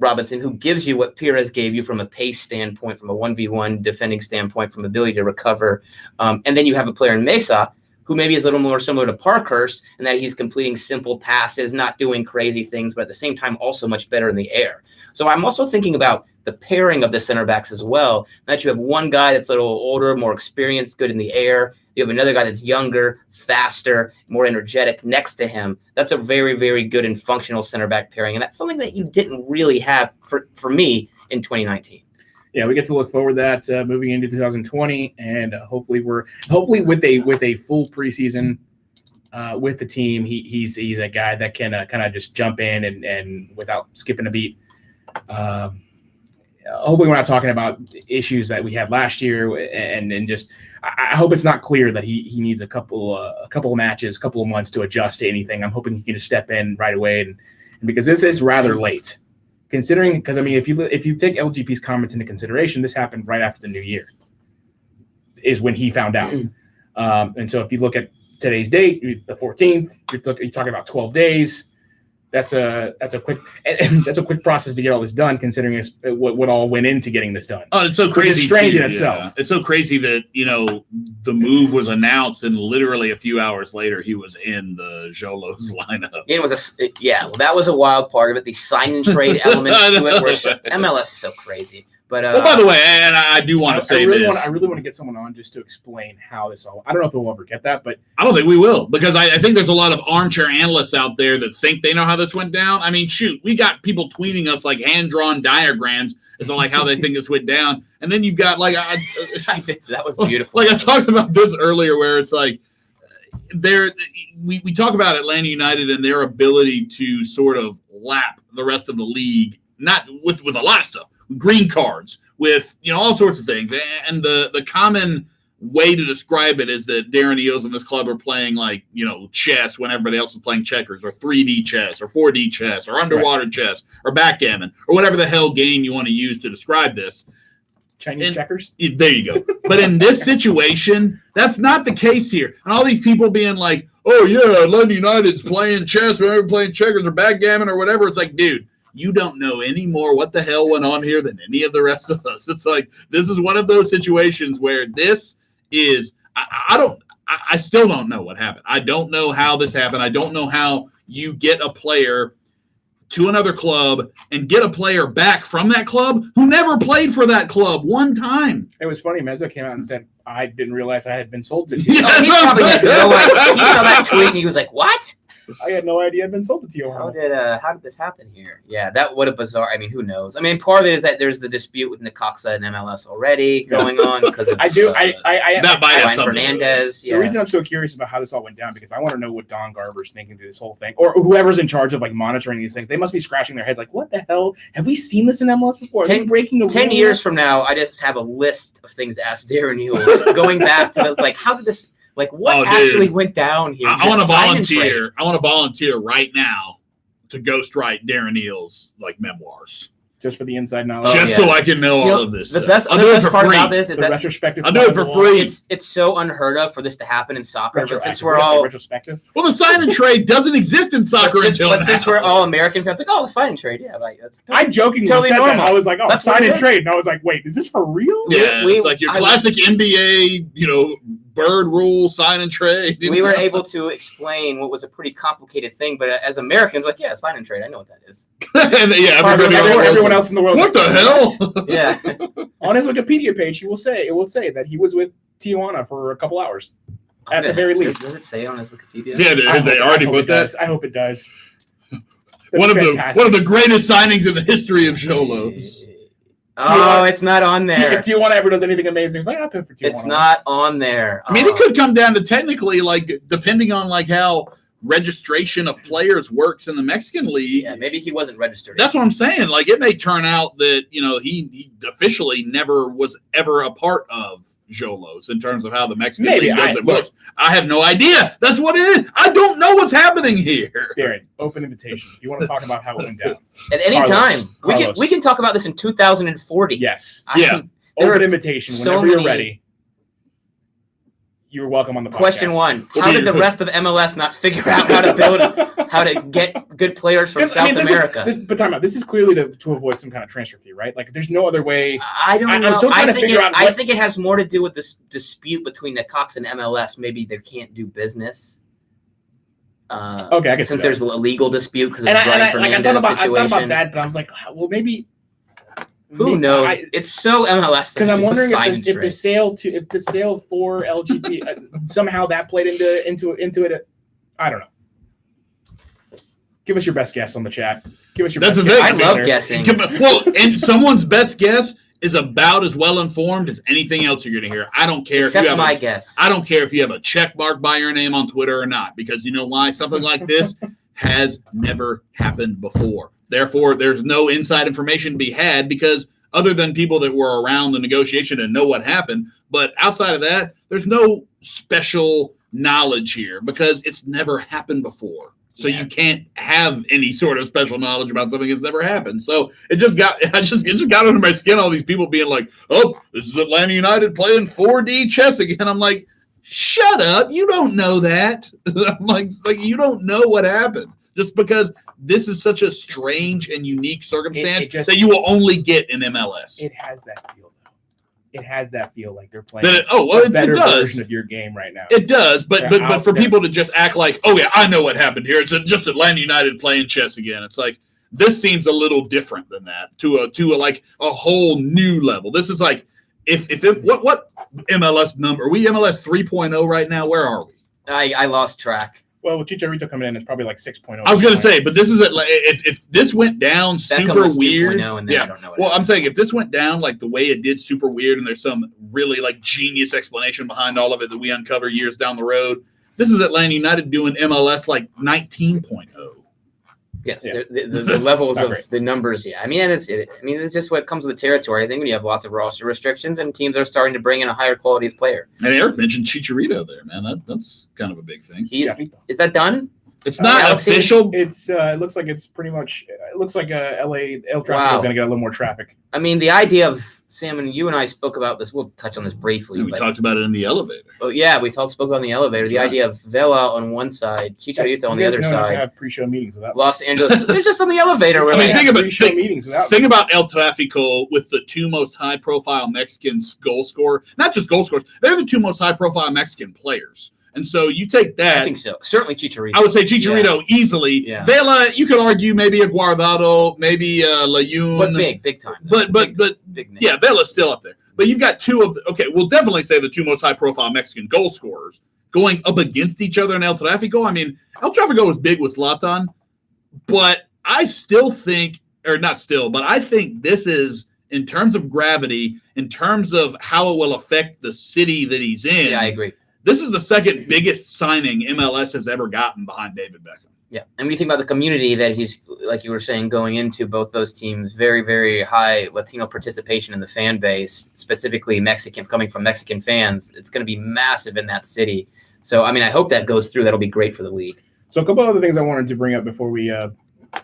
Robinson, who gives you what Perez gave you from a pace standpoint, from a 1v1 defending standpoint, from ability to recover. And then you have a player in Mesa who maybe is a little more similar to Parkhurst in that he's completing simple passes, not doing crazy things, but at the same time also much better in the air. So I'm also thinking about the pairing of the center backs as well, that you have one guy that's a little older, more experienced, good in the air. You have another guy that's younger, faster, more energetic next to him. That's a very, very good and functional center back pairing. And that's something that you didn't really have for me in 2019. Yeah, we get to look forward to that moving into 2020, and hopefully with a full preseason with the team, he's a guy that can kind of just jump in and without skipping a beat. Hopefully, we're not talking about issues that we had last year, and just I hope it's not clear that he needs a couple of matches, a couple of months to adjust to anything. I'm hoping he can just step in right away, and because this is rather late. Considering, because I mean, if you take LGP's comments into consideration, this happened right after the new year, is when he found out. And so if you look at today's date, the 14th, you're talking about 12 days. that's a quick process to get all this done, considering what all went into getting this done. Oh, it's so crazy. It's strange in itself. It's so crazy that the move was announced, and literally a few hours later, he was in the Jolos lineup. It was that was a wild part of it. The sign and trade element to it, where MLS is so crazy. But by the way, and I do want to say this. I really want to get someone on just to explain how this all. I don't know if we'll ever get that, but I don't think we will, because I think there's a lot of armchair analysts out there that think they know how this went down. I mean, shoot, we got people tweeting us like hand-drawn diagrams as to like how they think this went down, and then you've got like that was beautiful. Like I talked about this earlier, where it's like we talk about Atlanta United and their ability to sort of lap the rest of the league, not with a lot of stuff. Green cards, with all sorts of things, and the common way to describe it is that Darren Eales and this club are playing like chess when everybody else is playing checkers, or 3D chess, or 4D chess, or underwater chess, or backgammon, or whatever the hell game you want to use to describe this. Chinese checkers. There you go. But in this situation, that's not the case here. And all these people being like, "Oh yeah, Atlanta United's playing chess, or playing checkers, or backgammon, or whatever," it's like, dude. You don't know any more what the hell went on here than any of the rest of us. It's like, this is one of those situations where this is, I still don't know what happened. I don't know how this happened. I don't know how you get a player to another club and get a player back from that club who never played for that club one time. It was funny. Mezzo came out and said, I didn't realize I had been sold to Tijuana. He probably had no idea. He saw that tweet and he was like, what? I had no idea I'd been sold to Tijuana. How did this happen here? Yeah, what a bizarre. I mean, who knows? I mean, part of it is that there's the dispute with Necaxa and MLS already going on because of Fernandez. The reason I'm so curious about how this all went down, because I want to know what Don Garber's thinking through this whole thing, or whoever's in charge of like monitoring these things. They must be scratching their heads like, what the hell? Have we seen this in MLS before? Are they breaking the rules? 10 years from now, I just have a list of things to ask Darren Eales going back to this. Like, how did this? Like, what actually went down here? I want to volunteer. I want to volunteer right now to ghostwrite Darren Eales' like memoirs. Just for the inside knowledge. So I can know all of this. The best part about this is that retrospective. I'll do it for free. It's so unheard of for this to happen in soccer. But since we're all retrospective. Well, the sign and trade doesn't exist in soccer until now. Since we're all American fans, like, sign and trade, yeah, like that's. I jokingly totally said normal. that. I was like, sign and trade, and I was like, wait, is this for real? Yeah, it's like your classic NBA, bird rule, sign and trade. We were able to explain what was a pretty complicated thing, but as Americans, like, yeah, sign and trade, I know what that is. And everyone else in the world. What the hell? Yeah. On his Wikipedia page, it will say that he was with Tijuana for a couple hours, at the very least. Does it say on his Wikipedia? Yeah, they already put that. I hope it does. One of the greatest signings in the history of Jolos. Oh, it's not on there. If Tijuana ever does anything amazing, it's like, I'll pay for Tijuana. It's not on there. I mean, it could come down to technically, like, depending on like how registration of players works in the Mexican league. Yeah, maybe he wasn't registered. That's what I'm saying. Like, it may turn out that he officially never was ever a part of Jolos in terms of how the Mexican league does it. Look, I have no idea. That's what it is. I don't know what's happening here. Darren, open invitation. You want to talk about how it went down? At any time. We can talk about this in 2040. Yes. Open invitation whenever you're ready. You're welcome on the podcast. Question 1. How did the rest of MLS not figure out how to get good players from South America? But time out. This is clearly to avoid some kind of transfer fee, right? Like, there's no other way. I don't know. I'm still trying to figure out. I think it has more to do with this dispute between Necaxa and MLS. Maybe they can't do business. Okay, I guess since there's a legal dispute because of the Brian Fernandez situation. I thought about that, but I was like, well, maybe. Who knows? It's so MLS. Because I'm wondering if the sale for LGBT somehow that played into it. I don't know. Give us your best guess on the chat. Give us your. That's best guess. I love guessing. Well, and someone's best guess is about as well informed as anything else you're going to hear. I don't care Except if you have my guess. I don't care if you have a check mark by your name on Twitter or not, because you know why? Something like this has never happened before. Therefore, there's no inside information to be had, because other than people that were around the negotiation and know what happened, but outside of that, there's no special knowledge here because it's never happened before. So you can't have any sort of special knowledge about something that's never happened. So it just got under my skin, all these people being like, oh, this is Atlanta United playing 4D chess again. I'm like, shut up. You don't know that. I'm like, you don't know what happened. just because this is such a strange and unique circumstance It just, that you will only get in MLS. It has that feel, though. It has that feel like they're playing a better it does. version of your game right now. It does, but for people to just act like, oh yeah, I know what happened here. It's just Atlanta United playing chess again. It's like this seems a little different than that to a whole new level. This is like what MLS number? Are we MLS 3.0 right now? Where are we? I lost track. Well, with Chicharito coming in, it's probably like 6.0. I was going to say, but this is if this went down super weird. Yeah. I don't know I'm saying if this went down like the way it did super weird, and there's some really like genius explanation behind all of it that we uncover years down the road. This is Atlanta United doing MLS like 19.0. Yes, the levels of the numbers. Yeah, I mean, it's just what comes with the territory. I think when you have lots of roster restrictions and teams are starting to bring in a higher quality of player. And Eric mentioned Chicharito there, man. That's kind of a big thing. Is that done? It's not official. It's it looks like it's pretty much. It looks like El Tráfico is going to get a little more traffic. I mean, the idea of Sam and you and I spoke about this. We'll touch on this briefly. We talked about it in the elevator. Oh yeah, we spoke about it in the elevator. The idea of Vela on one side, Chicharito on the other side. To have pre-show meetings without Los Angeles. They're just on the elevator. Think about El Tráfico with the two most high-profile Mexican goal scorer. Not just goal scorers; they're the two most high-profile Mexican players. And so you take that. I think so. Certainly Chicharito. I would say Chicharito easily. Yeah. Vela, you could argue maybe a Guardado, maybe a Layun. But big time. But yeah, Vela's still up there. But you've got two of we'll definitely say the two most high-profile Mexican goal scorers going up against each other in El Tráfico. I mean, El Tráfico was big with Zlatan, but I still think, or not still, but I think this is, in terms of gravity, in terms of how it will affect the city that he's in. Yeah, I agree. This is the second biggest signing MLS has ever gotten behind David Beckham. Yeah, and when you think about the community that he's, like you were saying, going into both those teams, very, very high Latino participation in the fan base, specifically Mexican, coming from Mexican fans, it's going to be massive in that city. So, I mean, I hope that goes through. That'll be great for the league. So a couple of other things I wanted to bring up before we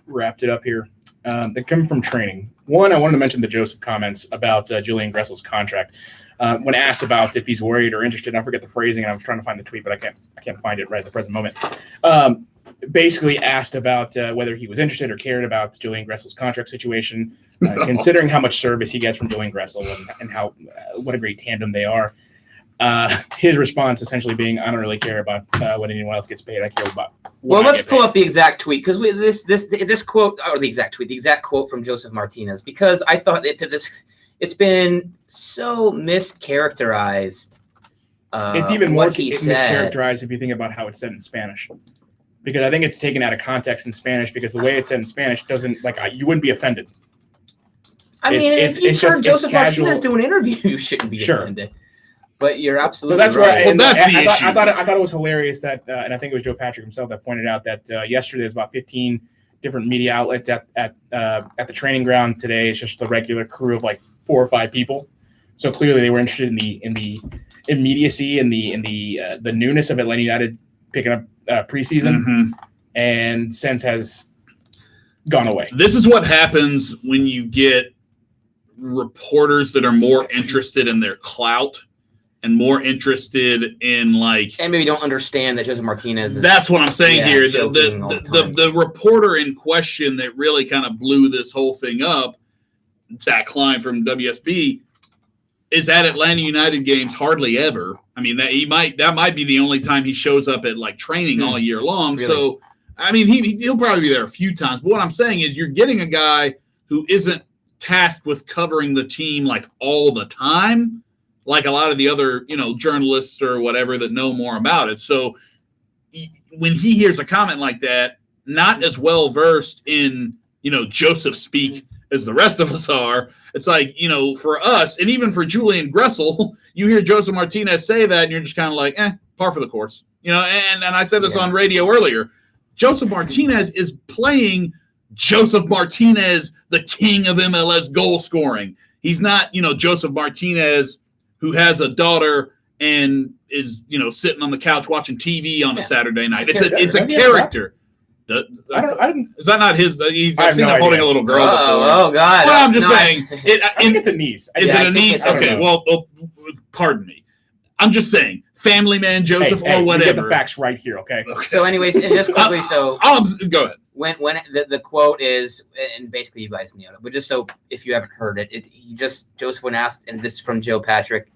wrapped it up here that come from training. One, I wanted to mention the Joseph comments about Julian Gressel's contract. When asked about if he's worried or interested, I forget the phrasing, and I was trying to find the tweet, but I can't find it right at the present moment. Basically asked about whether he was interested or cared about Julian Gressel's contract situation, considering how much service he gets from Julian Gressel and how what a great tandem they are. His response essentially being, I don't really care about what anyone else gets paid. I care about let's pull up the exact tweet, because this quote, or the exact quote from Joseph Martinez, because I thought it's been so mischaracterized. It's even more mischaracterized if you think about how it's said in Spanish, because I think it's taken out of context in Spanish, because the way it's said in Spanish doesn't, like, you wouldn't be offended. I mean, if you've heard Joseph Martinez do an interview, you shouldn't be offended. But you're absolutely right. So that's I thought it was hilarious that, and I think it was Joe Patrick himself that pointed out that yesterday there's about 15 different media outlets at the training ground. Today it's just the regular crew of like 4 or 5 people. So clearly they were interested in the immediacy and the newness of Atlanta United picking up preseason, and since has gone away. This is what happens when you get reporters that are more interested in their clout and more interested in and maybe don't understand that Joseph Martinez. That's what I'm saying here. The reporter in question that really kind of blew this whole thing up, Zach Klein from WSB, is at Atlanta United games hardly ever. I mean, that might be the only time he shows up at training all year long. Really? So, I mean, he'll probably be there a few times. But what I'm saying is, you're getting a guy who isn't tasked with covering the team all the time, like a lot of the other, journalists or whatever that know more about it. So when he hears a comment like that, not as well versed in, Joseph speak as the rest of us are, it's for us, and even for Julian Gressel, you hear Joseph Martinez say that, and you're just kind of like, par for the course. And I said this on radio earlier. Joseph Martinez is playing Joseph Martinez, the king of MLS goal scoring. He's not, Joseph Martinez, who has a daughter and is, sitting on the couch watching TV on a Saturday night. It's a character. Is that not his? I've seen him holding a little girl before. Oh, God. Well, I'm just saying. I think it's a niece. Is it a niece? Okay, well, pardon me. I'm just saying, family man Joseph or whatever. You get the facts right here, okay? So, anyways, and just quickly, go ahead. When the quote is, and basically you guys nailed it, but just so if you haven't heard it, Joseph, when asked, and this is from Joe Patrick,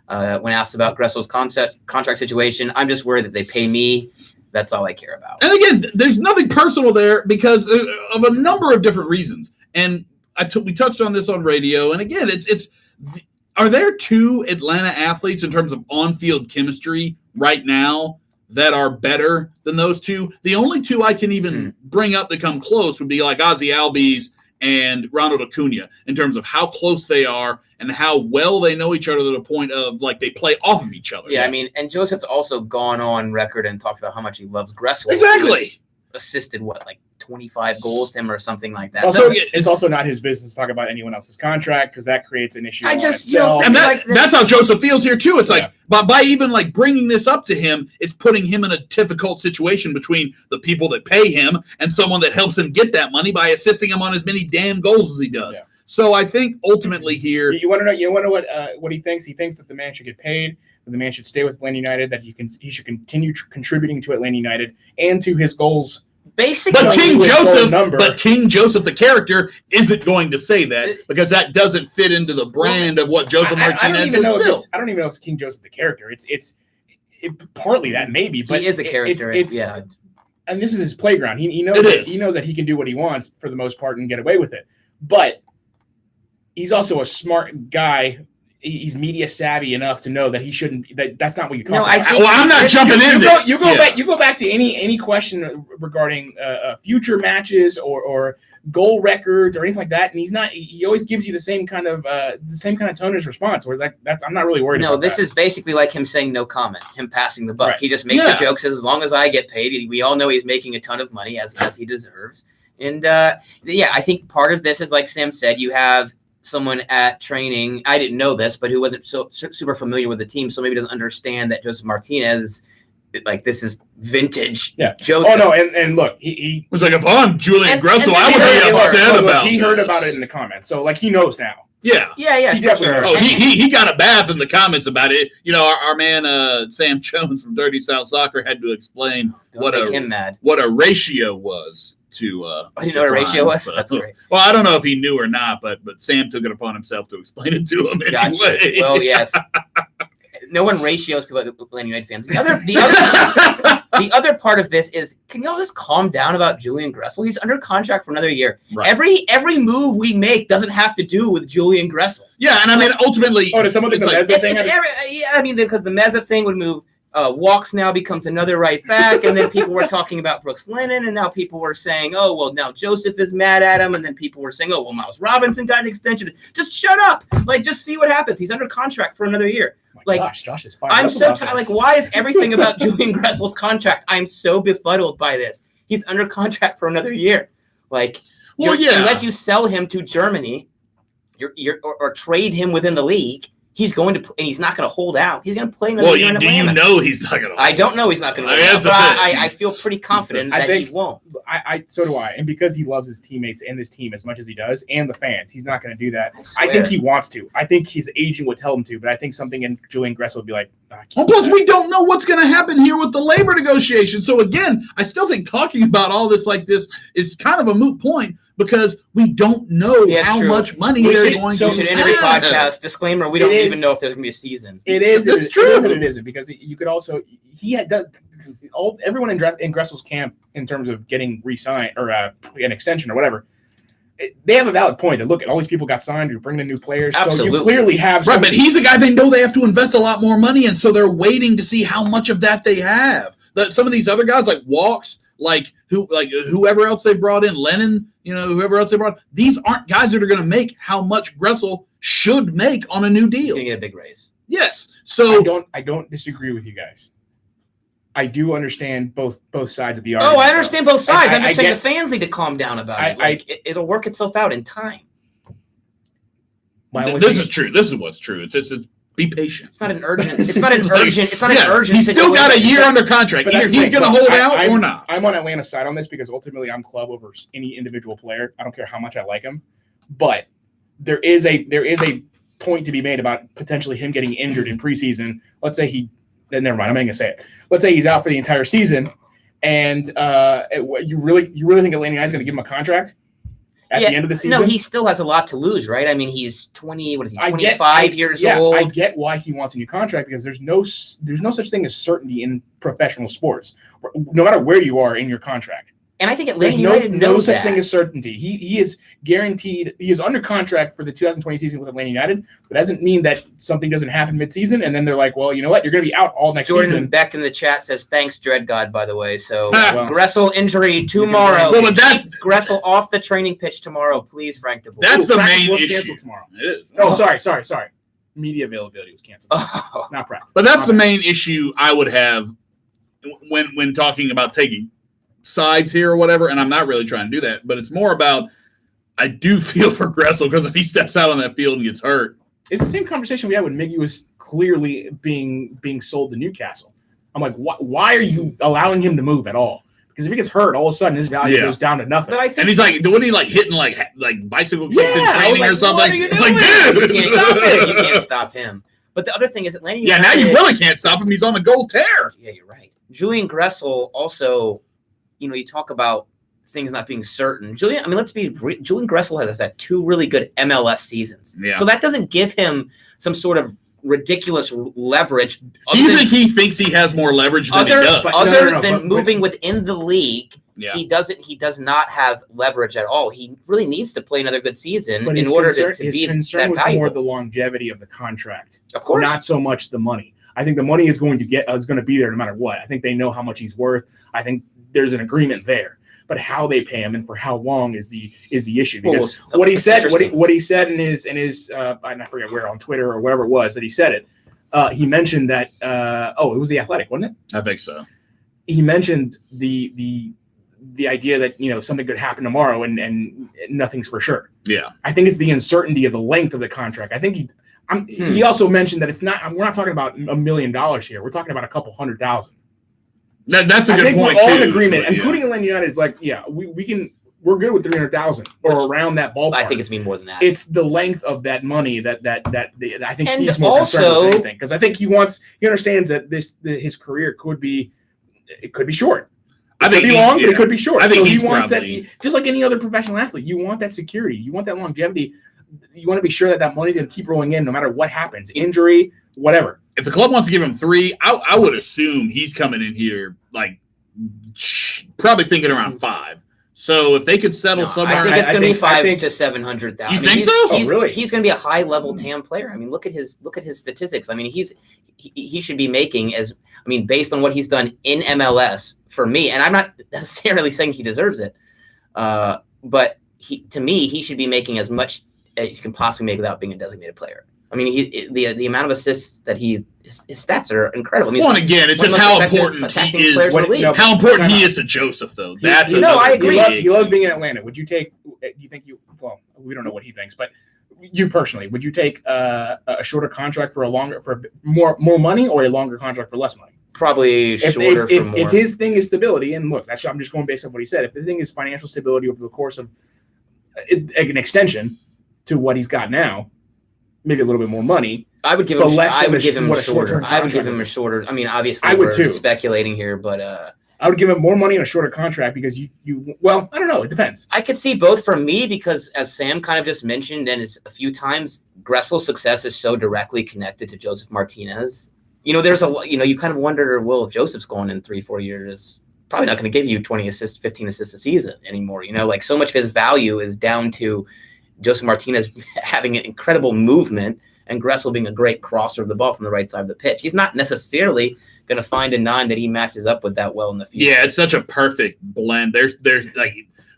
when asked about Gressel's contract situation, I'm just worried that they pay me. That's all I care about. And again, there's nothing personal there because of a number of different reasons. And we touched on this on radio. And again, are there two Atlanta athletes in terms of on-field chemistry right now that are better than those two? The only two I can even bring up that come close would be like Ozzy Albies and Ronald Acuna in terms of how close they are and how well they know each other to the point of like they play off of each other. Yeah, I mean, and Joseph's also gone on record and talked about how much he loves Gressel. Exactly. Assisted 25 goals to him or something like that. Also, it's also not his business to talk about anyone else's contract because that creates an issue. And that's how Joseph feels here too. It's like, but by even like bringing this up to him, it's putting him in a difficult situation between the people that pay him and someone that helps him get that money by assisting him on as many damn goals as he does. Yeah. So I think ultimately here, you want to know what he thinks. He thinks that the man should get paid. That the man should stay with Atlanta United. That he should continue contributing to Atlanta United and to his goals. Basically, but King Joseph, the character, isn't going to say that because that doesn't fit into the brand of what Joseph Martinez I don't even know if it's King Joseph the character. It's partly that maybe, but he is a character. Yeah, and this is his playground. He knows that he can do what he wants for the most part and get away with it. But he's also a smart guy. He's media savvy enough to know that he shouldn't. That's not what you talk about. I'm not jumping in. You go back to any question regarding future matches or goal records or anything like that, and he's not. He always gives you the same kind of tone in his response. Where that's I'm not really worried. No, this is basically like him saying no comment, him passing the buck. Right. He just makes a joke, says as long as I get paid, we all know he's making a ton of money as he deserves. And I think part of this is like Sam said, you have someone at training, I didn't know this, but who wasn't so super familiar with the team, so maybe doesn't understand that Joseph Martinez, like this is vintage. Yeah. Joseph. Oh no, and look, he was like, if I'm Julian Gressel, I would be upset about. He heard about it in the comments, so like he knows now. Yeah. He definitely sure. Oh, he got a bath in the comments about it. You know, our man Sam Jones from Dirty South Soccer had to explain what a ratio was. You know what a ratio was? That's great. Well, I don't know if he knew or not, but Sam took it upon himself to explain it to him anyway. Gotcha. Well, yes. No one ratios people like Atlanta United fans. The other part of this is, can y'all just calm down about Julian Gressel? He's under contract for another year. Right. Every move we make doesn't have to do with Julian Gressel. Yeah, and I mean ultimately. Oh, did someone think the Meza thing? I mean, because the Meza thing would move. Walks now becomes another right back, and then people were talking about Brooks Lennon, and now people were saying, oh, well, now Joseph is mad at him, and then people were saying, oh, well, Miles Robinson got an extension. Just shut up. Like, just see what happens. He's under contract for another year. Josh is fired. I'm so tired. Like, why is everything about Julian Gressel's contract? I'm so befuddled by this. He's under contract for another year. Like, unless you sell him to Germany, or trade him within the league. He's going to, and he's not going to hold out. He's going to play another year in Atlanta. Do you know he's not going to? I don't know he's not going to hold out, but I feel pretty confident that he won't. So do I, and because he loves his teammates and his team as much as he does, and the fans, he's not going to do that. I think he wants to. I think his agent would tell him to, but I think something in Julian Gressel would be like, plus, we don't know what's going to happen here with the labor negotiation. So again, I still think talking about all this like this is kind of a moot point because we don't know how much money they're going to. We should end every podcast. Disclaimer: we don't even know if there's going to be a season. It is. It's true. It is and it isn't because you could also everyone in Gressel's camp in terms of getting re-signed or an extension or whatever. They have a valid point that look at all these people got signed. You're bringing in new players, Absolutely. So you clearly have right. But he's a guy they know they have to invest a lot more money in, so they're waiting to see how much of that they have. Some of these other guys like Walks, whoever else they brought in, Lennon, whoever else they brought. These aren't guys that are going to make how much Gressel should make on a new deal. He's going to get a big raise. Yes. So I don't disagree with you guys. I do understand both sides of the argument. Oh, I understand both sides. I'm just saying the fans need to calm down about it. It'll work itself out in time. This is true. This is what's true. It's be patient. It's not an urgent. It's not an urgent. It's not an urgent. He's still got a year under contract. Either he's going to hold out or not. I'm on Atlanta's side on this because ultimately I'm club over any individual player. I don't care how much I like him, but there is a point to be made about potentially him getting injured in preseason. Let's say never mind, I'm not going to say it. Let's say he's out for the entire season, and you really think Atlanta United's going to give him a contract at the end of the season? No, he still has a lot to lose, right? I mean, he's 25 years old. I get why he wants a new contract, because there's no such thing as certainty in professional sports, no matter where you are in your contract. And I think Atlanta There's United knows no such that. thing as certainty. He is guaranteed. He is under contract for the 2020 season with Atlanta United. But that doesn't mean that something doesn't happen midseason, and then they're like, well, you know what? You're going to be out all next Jordan season. Beck in the chat says, thanks, Dread God, by the way. So Well, Gressel injury tomorrow. Well, but that's Keep Gressel off the training pitch tomorrow, please, Frank DeBoer. That's the practice main was issue. canceled tomorrow. It is. Oh, sorry. Media availability was canceled. Oh. Not practice. But that's the main issue I would have when talking about taking sides here or whatever, and I'm not really trying to do that, but it's more about I do feel for Gressel, because if he steps out on that field and gets hurt. It's the same conversation we had when Miggy was clearly being sold to Newcastle. I'm like, why are you allowing him to move at all? Because if he gets hurt, all of a sudden his value goes down to nothing. But I think And he's like, wasn't he like hitting like bicycle kicks in training or something? what are you Like, doing? dude, you can't stop him. But the other thing is Atlanta United. yeah, now you really can't stop him. He's on the goal tear. Yeah, you're right. Julian Gressel also, you talk about things not being certain. Julian Gressel has had 2 really good MLS seasons. Yeah. So that doesn't give him some sort of ridiculous leverage. Do you think he thinks he has more leverage than he does? but- Other No, than but- moving within the league, Yeah. he does not have leverage at all. He really needs to play another good season But in his order concern, to his be concern that was valuable. more the longevity of the contract, Of course. not so much the money. I think the money is going to be there no matter what. I think they know how much he's worth. I think there's an agreement there. But how they pay him and for how long is the issue. Because what he said in his I forget where, on Twitter or wherever it was that he said it. He mentioned that it was The Athletic, wasn't it? I think so. He mentioned the idea that something could happen tomorrow and nothing's for sure. Yeah. I think it's the uncertainty of the length of the contract. I think he also mentioned that we're not talking about $1 million here. We're talking about a couple $100,000. That's a good point. We're all in too, agreement, but, including Atlanta United. Is like, we're good with 300,000 or around that ballpark. I think it's mean more than that. It's the length of that money that I think And he's more concerned also- with anything, because I think he understands that his career could be short. It could be long, but it could be short. I think he he's wants probably- that, just like any other professional athlete. You want that security. You want that longevity. You want to be sure that money's going to keep rolling in no matter what happens, injury, whatever. If the club wants to give him 3, I would assume he's coming in here like probably thinking around 5. So if they could settle somewhere, I think it's going to be I think- to 700,000. You think so? He's, really? He's going to be a high level TAM player. I mean, look at his statistics. I mean, he should be making based on what he's done in MLS for me. And I'm not necessarily saying he deserves it, but to me, he should be making as much as you can possibly make without being a designated player. I mean, the amount of assists that his stats are incredible. I mean, well, and again, it's just how important he is. How important he is to Joseph, though. That's I agree. He loves being in Atlanta. Would you take? Do you think Well, we don't know what he thinks, but you personally, would you take a shorter contract for more money, or a longer contract for less money? Probably shorter for more. If his thing is stability, and look, I'm just going based on what he said. If the thing is financial stability over the course of an extension to what he's got now, maybe a little bit more money. I would give him. I would give him a shorter. I would give him a shorter. I mean, obviously, we're speculating here, but I would give him more money and a shorter contract because you. Well, I don't know. It depends. I could see both from me because, as Sam kind of just mentioned, and it's a few times, Gressel's success is so directly connected to Joseph Martinez. There's you kind of wonder, well, if Joseph's going in 3-4 years, probably not going to give you 20 assists, 15 assists a season anymore. Like so much of his value is down to Joseph Martinez having an incredible movement and Gressel being a great crosser of the ball from the right side of the pitch. He's not necessarily going to find a 9 that he matches up with that well in the future. Yeah, it's such a perfect blend. There's like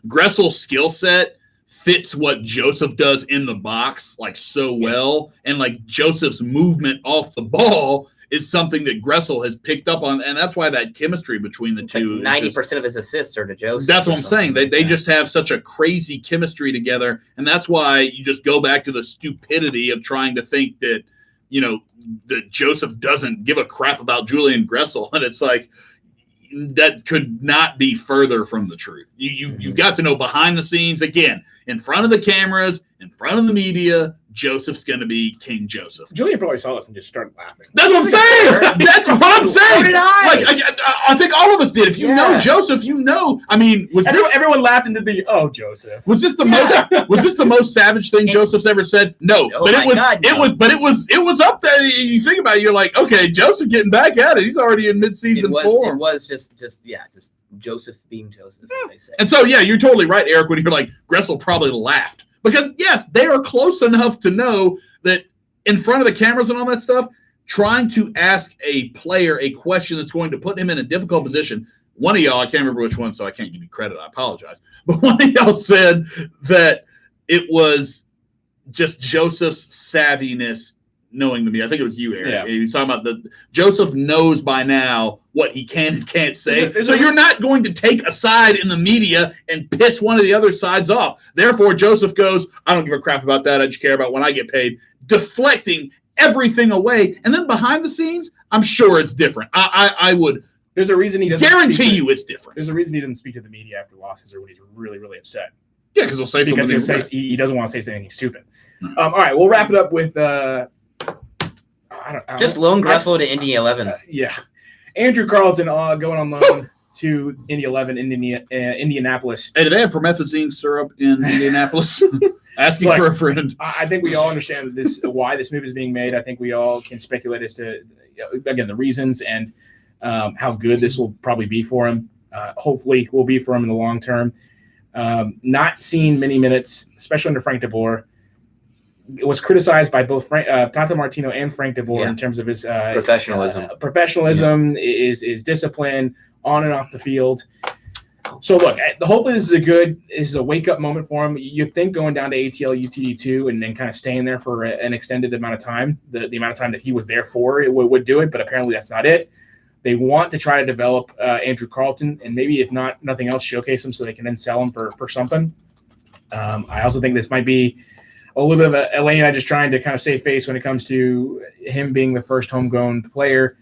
Gressel's skill set fits what Joseph does in the box like so well, and like Joseph's movement off the ball is something that Gressel has picked up on, and that's why that chemistry between the two. 90% of his assists are to Joseph. That's what I'm saying. They just have such a crazy chemistry together, and that's why you just go back to the stupidity of trying to think that, that Joseph doesn't give a crap about Julian Gressel, and it's like that could not be further from the truth. You've got to know behind the scenes, again, in front of the cameras, in front of the media, Joseph's going to be King Joseph. Julian probably saw this and just started laughing. That's what I'm saying. That's what I'm saying. So did I. Like, I think all of us did. If you know Joseph, you know. I mean, Everyone laughed into the Joseph. Was this the most savage thing Joseph's ever said? No, but it was up there. You think about it, you're like, okay, Joseph getting back at it. He's already in midseason form. It was just Joseph being Joseph. As they say. And so you're totally right, Eric. When you're like, Gressel probably laughed because yes, they are close enough to know that in front of the cameras and all that stuff, trying to ask a player a question that's going to put him in a difficult position. One of y'all, I can't remember which one, so I can't give you credit. I apologize. But one of y'all said that it was just Joseph's savviness knowing the media. I think it was you, Eric. Yeah. He was talking about Joseph knows by now what he can and can't say. So you're not going to take a side in the media and piss one of the other sides off. Therefore, Joseph goes, I don't give a crap about that. I just care about when I get paid. Deflecting everything away. And then behind the scenes, I'm sure it's different. I would There's a reason he doesn't guarantee you it's different. There's a reason he doesn't speak to the media after losses or when he's really, really upset. Yeah, because he'll say something. Because he doesn't want to say anything stupid. All right, we'll wrap it up with just loan Gressel to Indy 11. Yeah, Andrew Carlton going on loan to Indy 11, Indianapolis. Hey, do they have promethazine syrup in Indianapolis? Asking for a friend. I think we all understand why this move is being made. I think we all can speculate as to again the reasons and how good this will probably be for him. Hopefully, will be for him in the long term. Not seeing many minutes, especially under Frank DeBoer. It was criticized by both Tata Martino and Frank DeBoer in terms of his professionalism, is discipline on and off the field. So look, hopefully this is a wake up moment for him. You'd think going down to ATL UTD2 and then kind of staying there for an extended amount of time, the amount of time that he was there for, it would do it. But apparently that's not it. They want to try to develop Andrew Carlton and maybe if nothing else, showcase him so they can then sell him for something. I also think this might be a little bit of Atlanta United just trying to kind of save face when it comes to him being the first homegrown player.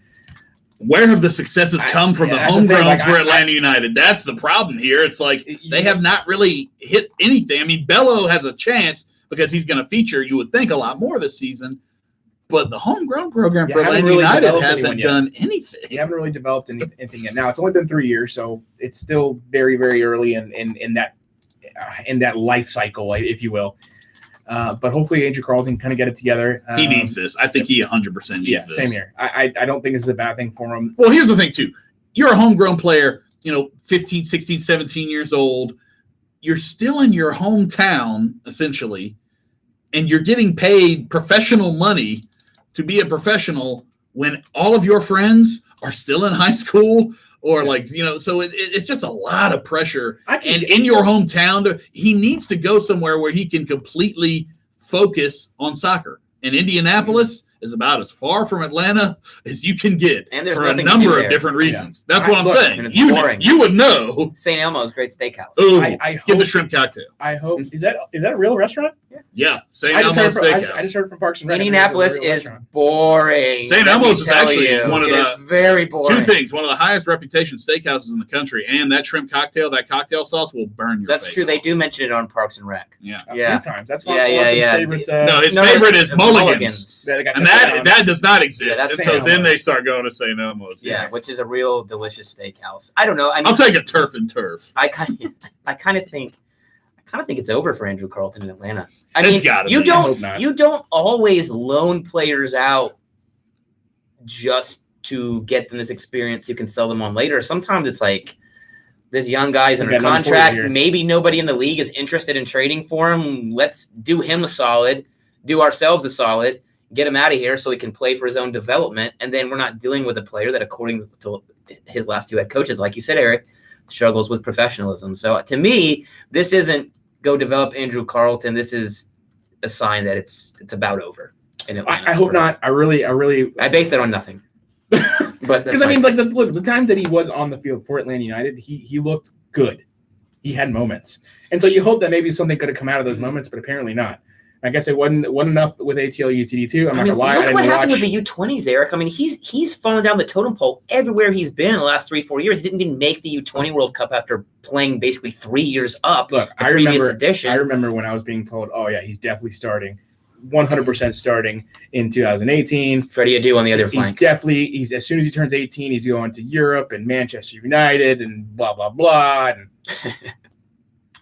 Where have the successes come from the homegrowns for Atlanta United? That's the problem here. It's like they have not really hit anything. I mean, Bello has a chance because he's going to feature, you would think, a lot more this season. But the homegrown program for Atlanta United hasn't done anything. You haven't really developed anything yet. Now, it's only been 3 years, so it's still very, very early in that life cycle, if you will. But hopefully Andrew Carlton kind of get it together. He needs this. I think he 100% needs this. Same here. I don't think this is a bad thing for him. Well, here's the thing, too. You're a homegrown player, 15, 16, 17 years old. You're still in your hometown, essentially, and you're getting paid professional money to be a professional when all of your friends are still in high school or so it's just a lot of pressure. And in your hometown, he needs to go somewhere where he can completely focus on soccer. And Indianapolis is about as far from Atlanta as you can get for a number of different reasons. Yeah. That's what I'm saying. You would know. St. Elmo's Great Steakhouse. Ooh, get the shrimp cocktail. I hope. Is that a real restaurant? Yeah, St. Elmo's Steakhouse. I just heard from Parks and Rec. Indianapolis is boring. St. Elmo's is actually one of the very boring. Two things: one of the highest reputation steakhouses in the country, and that shrimp cocktail, that cocktail sauce will burn your face. That's true. They do mention it on Parks and Rec. Yeah, Good times. That's one of his favorites. His favorite is Mulligan's, and that does not exist. And so then they start going to St. Elmo's. Yeah, which is a real delicious steakhouse. I don't know. I'll take a turf and turf. I kind of think it's over for Andrew Carlton in Atlanta. You don't always loan players out just to get them this experience. You can sell them on later. Sometimes it's like this young guy's under contract. Maybe nobody in the league is interested in trading for him. Let's do him a solid, do ourselves a solid, get him out of here so he can play for his own development. And then we're not dealing with a player that, according to his last two head coaches, like you said, Eric, struggles with professionalism. So to me, this isn't go develop Andrew Carlton. This is a sign that it's about over in Atlanta. I hope not. I base that on nothing. But because the times that he was on the field for Atlanta United, he looked good. He had moments, and so you hope that maybe something could have come out of those moments, but apparently not. I guess it wasn't enough with ATL UTD2. I'm not gonna lie. Look what happened with the U20s, Eric. I mean, he's fallen down the totem pole everywhere he's been in the last 3-4 years. He didn't even make the U20 World Cup after playing basically 3 years up. Look, I remember when I was being told, "Oh yeah, he's definitely starting." 100% starting in 2018. Freddie Adu on the other flank. He's as soon as he turns 18, he's going to Europe and Manchester United and blah blah blah. And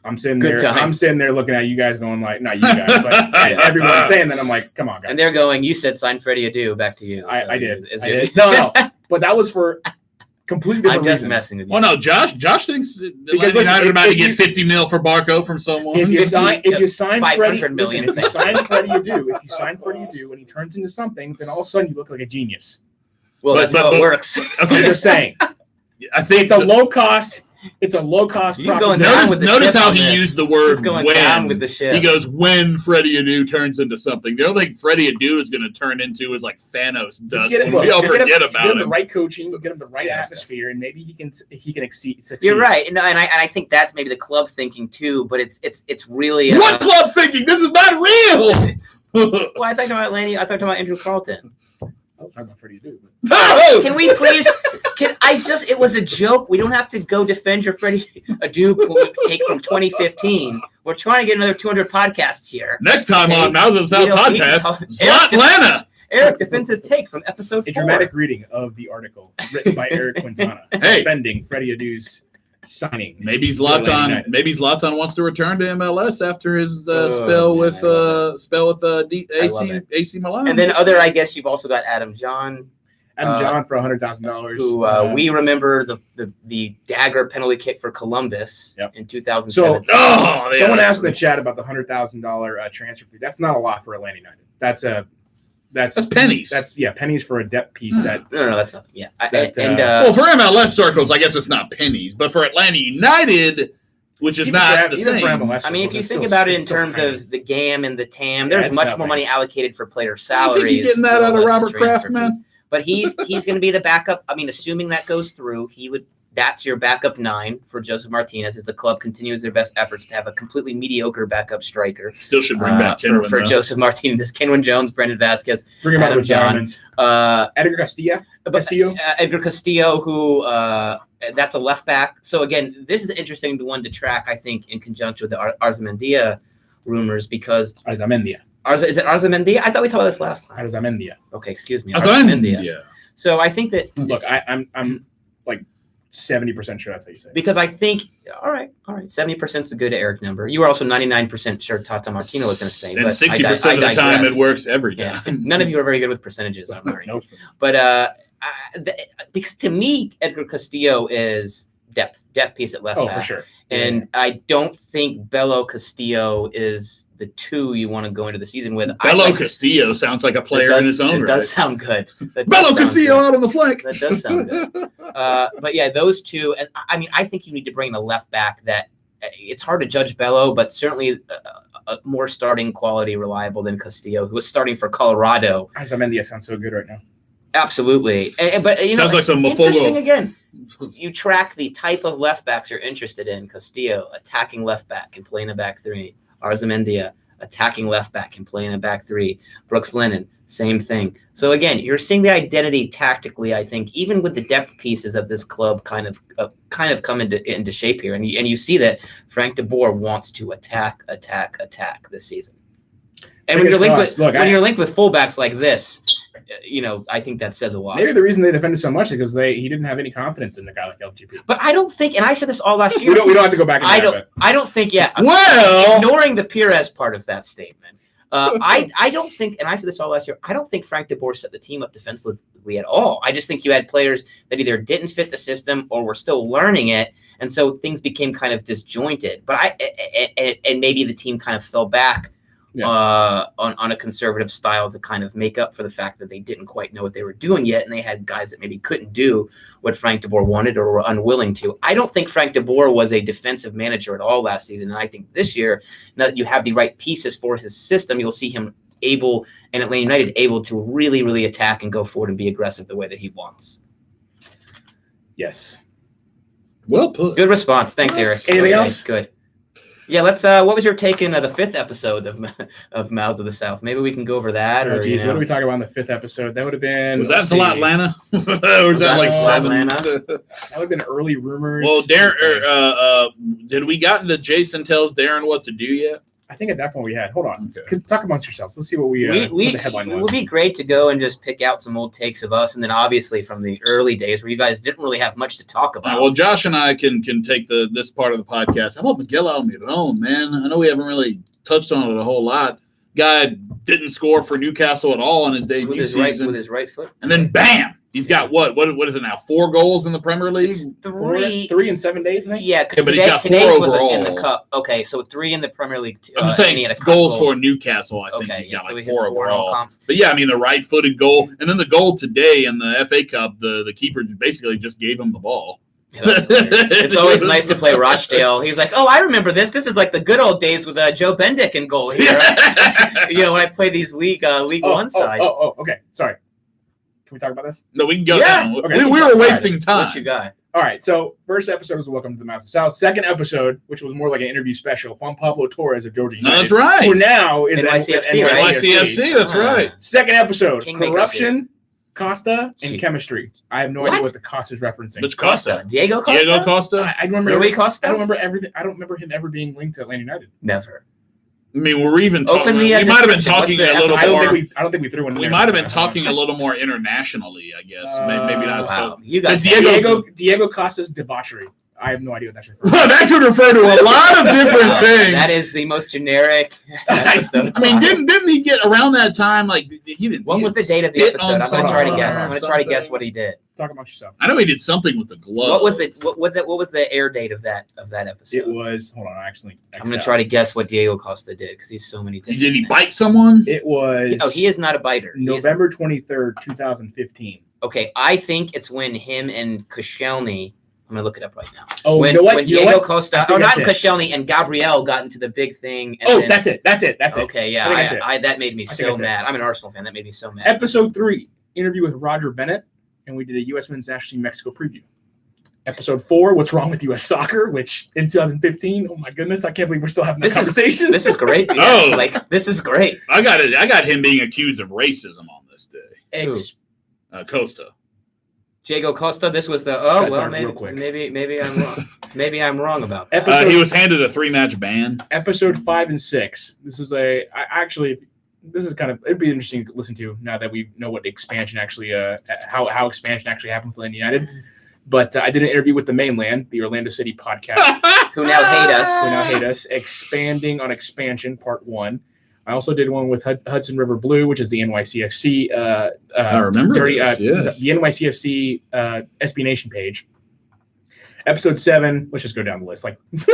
I'm sitting there looking at you guys, going like, not you guys, but everyone's saying that. I'm like, come on, guys. And they're going, you said sign Freddie Adu. Back to you. I did. No, but that was for completely different reasons. I'm just messing with you. Well, no, Josh thinks because United about to get $50 million for Barco from someone. If you sign $500 million, if you sign Freddie Adu, when he turns into something, then all of a sudden you look like a genius. Well, that's how it works. Okay. I'm just saying. I think it's a low cost. It's a low cost. Notice how he used the word He's going when. Down with the ship. He goes when Freddie Adu turns into something. The only thing Freddie Adu is going to turn into is like Thanos does. We all forget about him. Get the right coaching, get him the right atmosphere, and maybe he can succeed. You're right, and I think that's maybe the club thinking too. But it's really what club thinking? This is not real. Well, I talked about Lanny. I talked about Andrew Carlton. I was talking about Freddie Adu. Can we please? It was a joke. We don't have to go defend your Freddie Adu take from 2015. We're trying to get another 200 podcasts here. Next time on Mouths of the South podcast, Zlatlana. Eric defends his take from episode 4. A dramatic reading of the article written by Eric Quintana defending Freddie Adu's signing. Maybe Zlatan wants to return to MLS after his spell with AC Milan. And then I guess you've also got Adam John. John for $100,000. Who we remember the dagger penalty kick for Columbus in 2007. So someone asked in the chat about the $100,000 transfer fee. That's not a lot for Atlanta United. That's pennies. That's pennies for a depth piece. No, that's nothing. Yeah, well, for MLS circles, I guess it's not pennies, but for Atlanta United, which is not the same. I mean, if you think about it in terms of the GAM and the TAM, there's much more money allocated for player salaries. You think you're getting that out of Robert Kraft, man? But he's going to be the backup. I mean, assuming that goes through, that's your backup 9 for Joseph Martinez as the club continues their best efforts to have a completely mediocre backup striker. Still should bring back Kenwin, for Joseph Martinez, Kenwin Jones, Brendan Vasquez, bring him Adam John, Edgar Castillo. Edgar Castillo, who that's a left back. So again, this is an interesting one to track, I think, in conjunction with the Arzamendia rumors because Arzamendia. Is it Arzamendia? I thought we talked about this last time. Arzamendia. Okay, excuse me. Arzamendia. So I think that I'm like 70% sure that's how you say it. Because I think, all right, 70% is a good Eric number. You were also 99% sure Tata Martino was going to stay. And 60% of the time it works every time. Yeah. None of you are very good with percentages, I'm worried. Nope. But because to me, Edgar Castillo is depth piece at left back. For sure. And I don't think Belo Castillo is the 2 you want to go into the season with. Belo Castillo sounds like a player in his own right. It does sound good. Belo Castillo out on the flank. That does sound good. But yeah, those 2. And I mean, I think you need to bring in a left back that it's hard to judge Belo, but certainly a more starting quality reliable than Castillo, who was starting for Colorado. Arzamendia sounds so good right now. Absolutely. But sounds like some interesting again. You track the type of left backs you're interested in. Castillo, attacking left back, can play in a back 3. Arzamendia, attacking left back, can play in a back 3. Brooks Lennon, same thing. So again, you're seeing the identity tactically, I think, even with the depth pieces of this club kind of come into shape here. And you see that Frank de Boer wants to attack this season. And when you're linked with fullbacks like this, I think that says a lot. Maybe the reason they defended so much is because he didn't have any confidence in the guy like LGP. But I don't think, and I said this all last year. we don't have to go back. I don't think. Yeah. Well, ignoring the Pires part of that statement, I don't think, and I said this all last year. I don't think Frank de Boer set the team up defensively at all. I just think you had players that either didn't fit the system or were still learning it, and so things became kind of disjointed. But and maybe the team kind of fell back. On a conservative style to kind of make up for the fact that they didn't quite know what they were doing yet, and they had guys that maybe couldn't do what Frank de Boer wanted or were unwilling to. I don't think Frank de Boer was a defensive manager at all last season, and I think this year, now that you have the right pieces for his system, you'll see him and Atlanta United able to really, really attack and go forward and be aggressive the way that he wants. Yes. Well put. Good response. Thanks, Eric. Anything else? Good. Yeah, let's. What was your take in the 5th episode of Mouths of the South? Maybe we can go over that. What did we talk about in the 5th episode? That would have been. Was that Zlatlana? Or was that like 7? That would have been early rumors. Well, Darren, did we got into Jason tells Darren what to do yet? I think at that point we had. Hold on. Okay. Talk amongst yourselves. Let's see what what the headline It was. would be great to go and just pick out some old takes of us, and then obviously from the early days where you guys didn't really have much to talk about. Well, Josh and I can take this part of the podcast. How about Miguel Almiron, man? I know we haven't really touched on it a whole lot. Guy didn't score for Newcastle at all in his debut season. With his right foot. And then bam, he's got what is it now? 4 goals in the Premier League? It's three in 7 days, I think. Yeah, but he's got 4 today's was overall. in the cup. Okay, so 3 in the Premier League. I'm saying goals for Newcastle. I think he's got so like he has 4 overall. comps. But yeah, I mean the right-footed goal, and then the goal today in the FA Cup, the keeper basically just gave him the ball. Yeah, it's always nice to play Rochdale. He's like, oh, I remember this. This is like the good old days with Joe Bendick in goal here. When I play these League One sides. Okay. Sorry. Can we talk about this? No, we can go. Yeah. Okay. We were wasting time. What you got? All right. So first episode was Welcome to the Mouse of the South. Second episode, which was more like an interview special, Juan Pablo Torres of Georgia United. That's right. Who now is NYCFC, right? NYCFC, that's right. Second episode, Kingmaker Corruption, Costa, and Shit. Chemistry. I have no idea what the Costa's referencing. Which Costa? Diego Costa? Diego Costa? I remember Rui Costa? I don't remember everything. I don't remember him ever being linked to Atlanta United. Never. I mean, we're even talking. Open the We might have been description. talking What's a the little episode? I don't think we threw one. We might have been talking a little more internationally, I guess. Maybe not. Wow. So. You guys. Diego Costa's debauchery. I have no idea what that's referring to. Well, that could refer to a lot of different Wow. things. That is the most generic episode. I mean, didn't he get around that time? Like he did. What was the date of the spit episode? on I'm going to try to someone guess. or I'm going to try to guess something? what he did. Talk amongst yourself. I know he did something with the glove. What was the air date of that episode? It was. Hold on. Actually, I'm going to try to guess what Diego Costa did because he's so many. Did he things. bite someone? It was. Oh, he is not a biter. November 23rd, 2015. Okay, I think it's when him and Koscielny. I'm gonna look it up right now. Oh, when, you know what? When You know Diego what? Costa, think not that's Koscielny, and Gabriel got into the big thing. And Oh, then, that's it. That's it. Okay, yeah, I think that's it. that made me I think so that's it. mad. I'm an Arsenal fan. That made me so mad. Episode 3, interview with Roger Bennett, and we did a U.S. Men's National Team Mexico preview. Episode 4, what's wrong with U.S. soccer, which in 2015, oh my goodness, I can't believe we're still having this conversation. This is great. Oh. This is great. I got it. I got him being accused of racism on this day. Who? Costa. Diego Costa. This was the. got Oh well, dark real quick. maybe I'm wrong. Maybe I'm wrong about that. Episode- He was handed a 3-match ban. Episode 5 and 6. This is this is kind of, it'd be interesting to listen to now that we know what expansion actually, how expansion actually happened with Atlanta United. But I did an interview with the Mainland, the Orlando City podcast, Who now hate us? who now hate us, expanding on expansion, part 1. I also did one with Hudson River Blue, which is the NYCFC. I remember this, yes. The NYCFC SB Nation page. Episode 7. Let's just go down the list.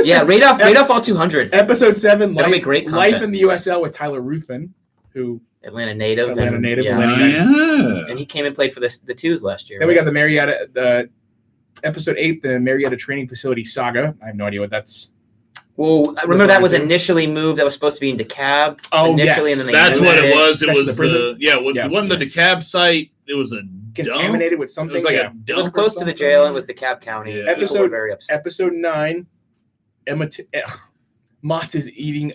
Yeah, rate off all 200. Episode 7. That'll be great Life content. in the USL with Tyler Ruthven, who Atlanta native. Atlanta native, Yeah. Atlanta Yeah. And he came and played for the Twos last year. Then we got the Marietta. Episode 8, the Marietta Training Facility Saga. I have no idea what that's. Well, I remember that was initially moved. That was supposed to be in DeKalb. Oh, initially, yes. and then they That's moved what it was. It Next to was the prison? it wasn't the DeKalb site. It was a Contaminated with It something. was like yeah. a It was dump or close to the something. jail. It was DeKalb County. Yeah. People were very upset. Episode 9. MOTS is eating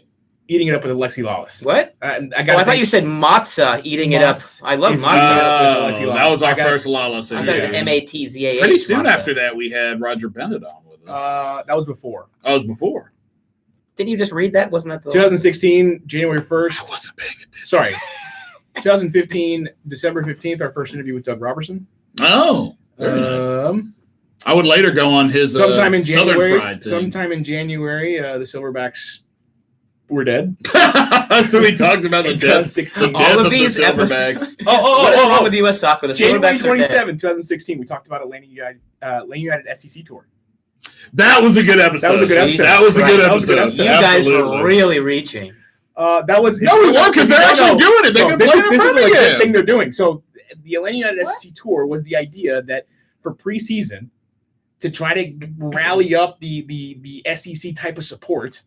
it up with Alexi Lawless. What? I I thought you said matzah eating it up. Motz. I love He's matzah. eating That was our I got- first lawless. I thought it was Yeah. MATZAH. Pretty soon matzah. after that, we had Roger Bennett on with us. That was before. That was before. Didn't you just read that? Wasn't that the 2016, January I 1st. wasn't paying attention. Sorry. 2015, December 15th, our first interview with Doug Robertson. Oh, very nice. I would later go on his Sometime in Southern January. Fried thing. Sometime in January, the Silverbacks were dead. So we talked about the In death. 2016. All of the these Silverbacks. What is wrong with U.S. soccer? The January Silverbacks are dead. 27, 2016, we talked about Atlanta United SEC tour. That was a good episode. That was a good episode. That was a good That was a good episode. episode. You guys Absolutely. were really reaching. That was No, we weren't because they're actually doing it. They're going to this play is in a legit Birmingham. thing they're doing. So the Atlanta United SEC tour was the idea that for preseason, to try to rally up the SEC type of support,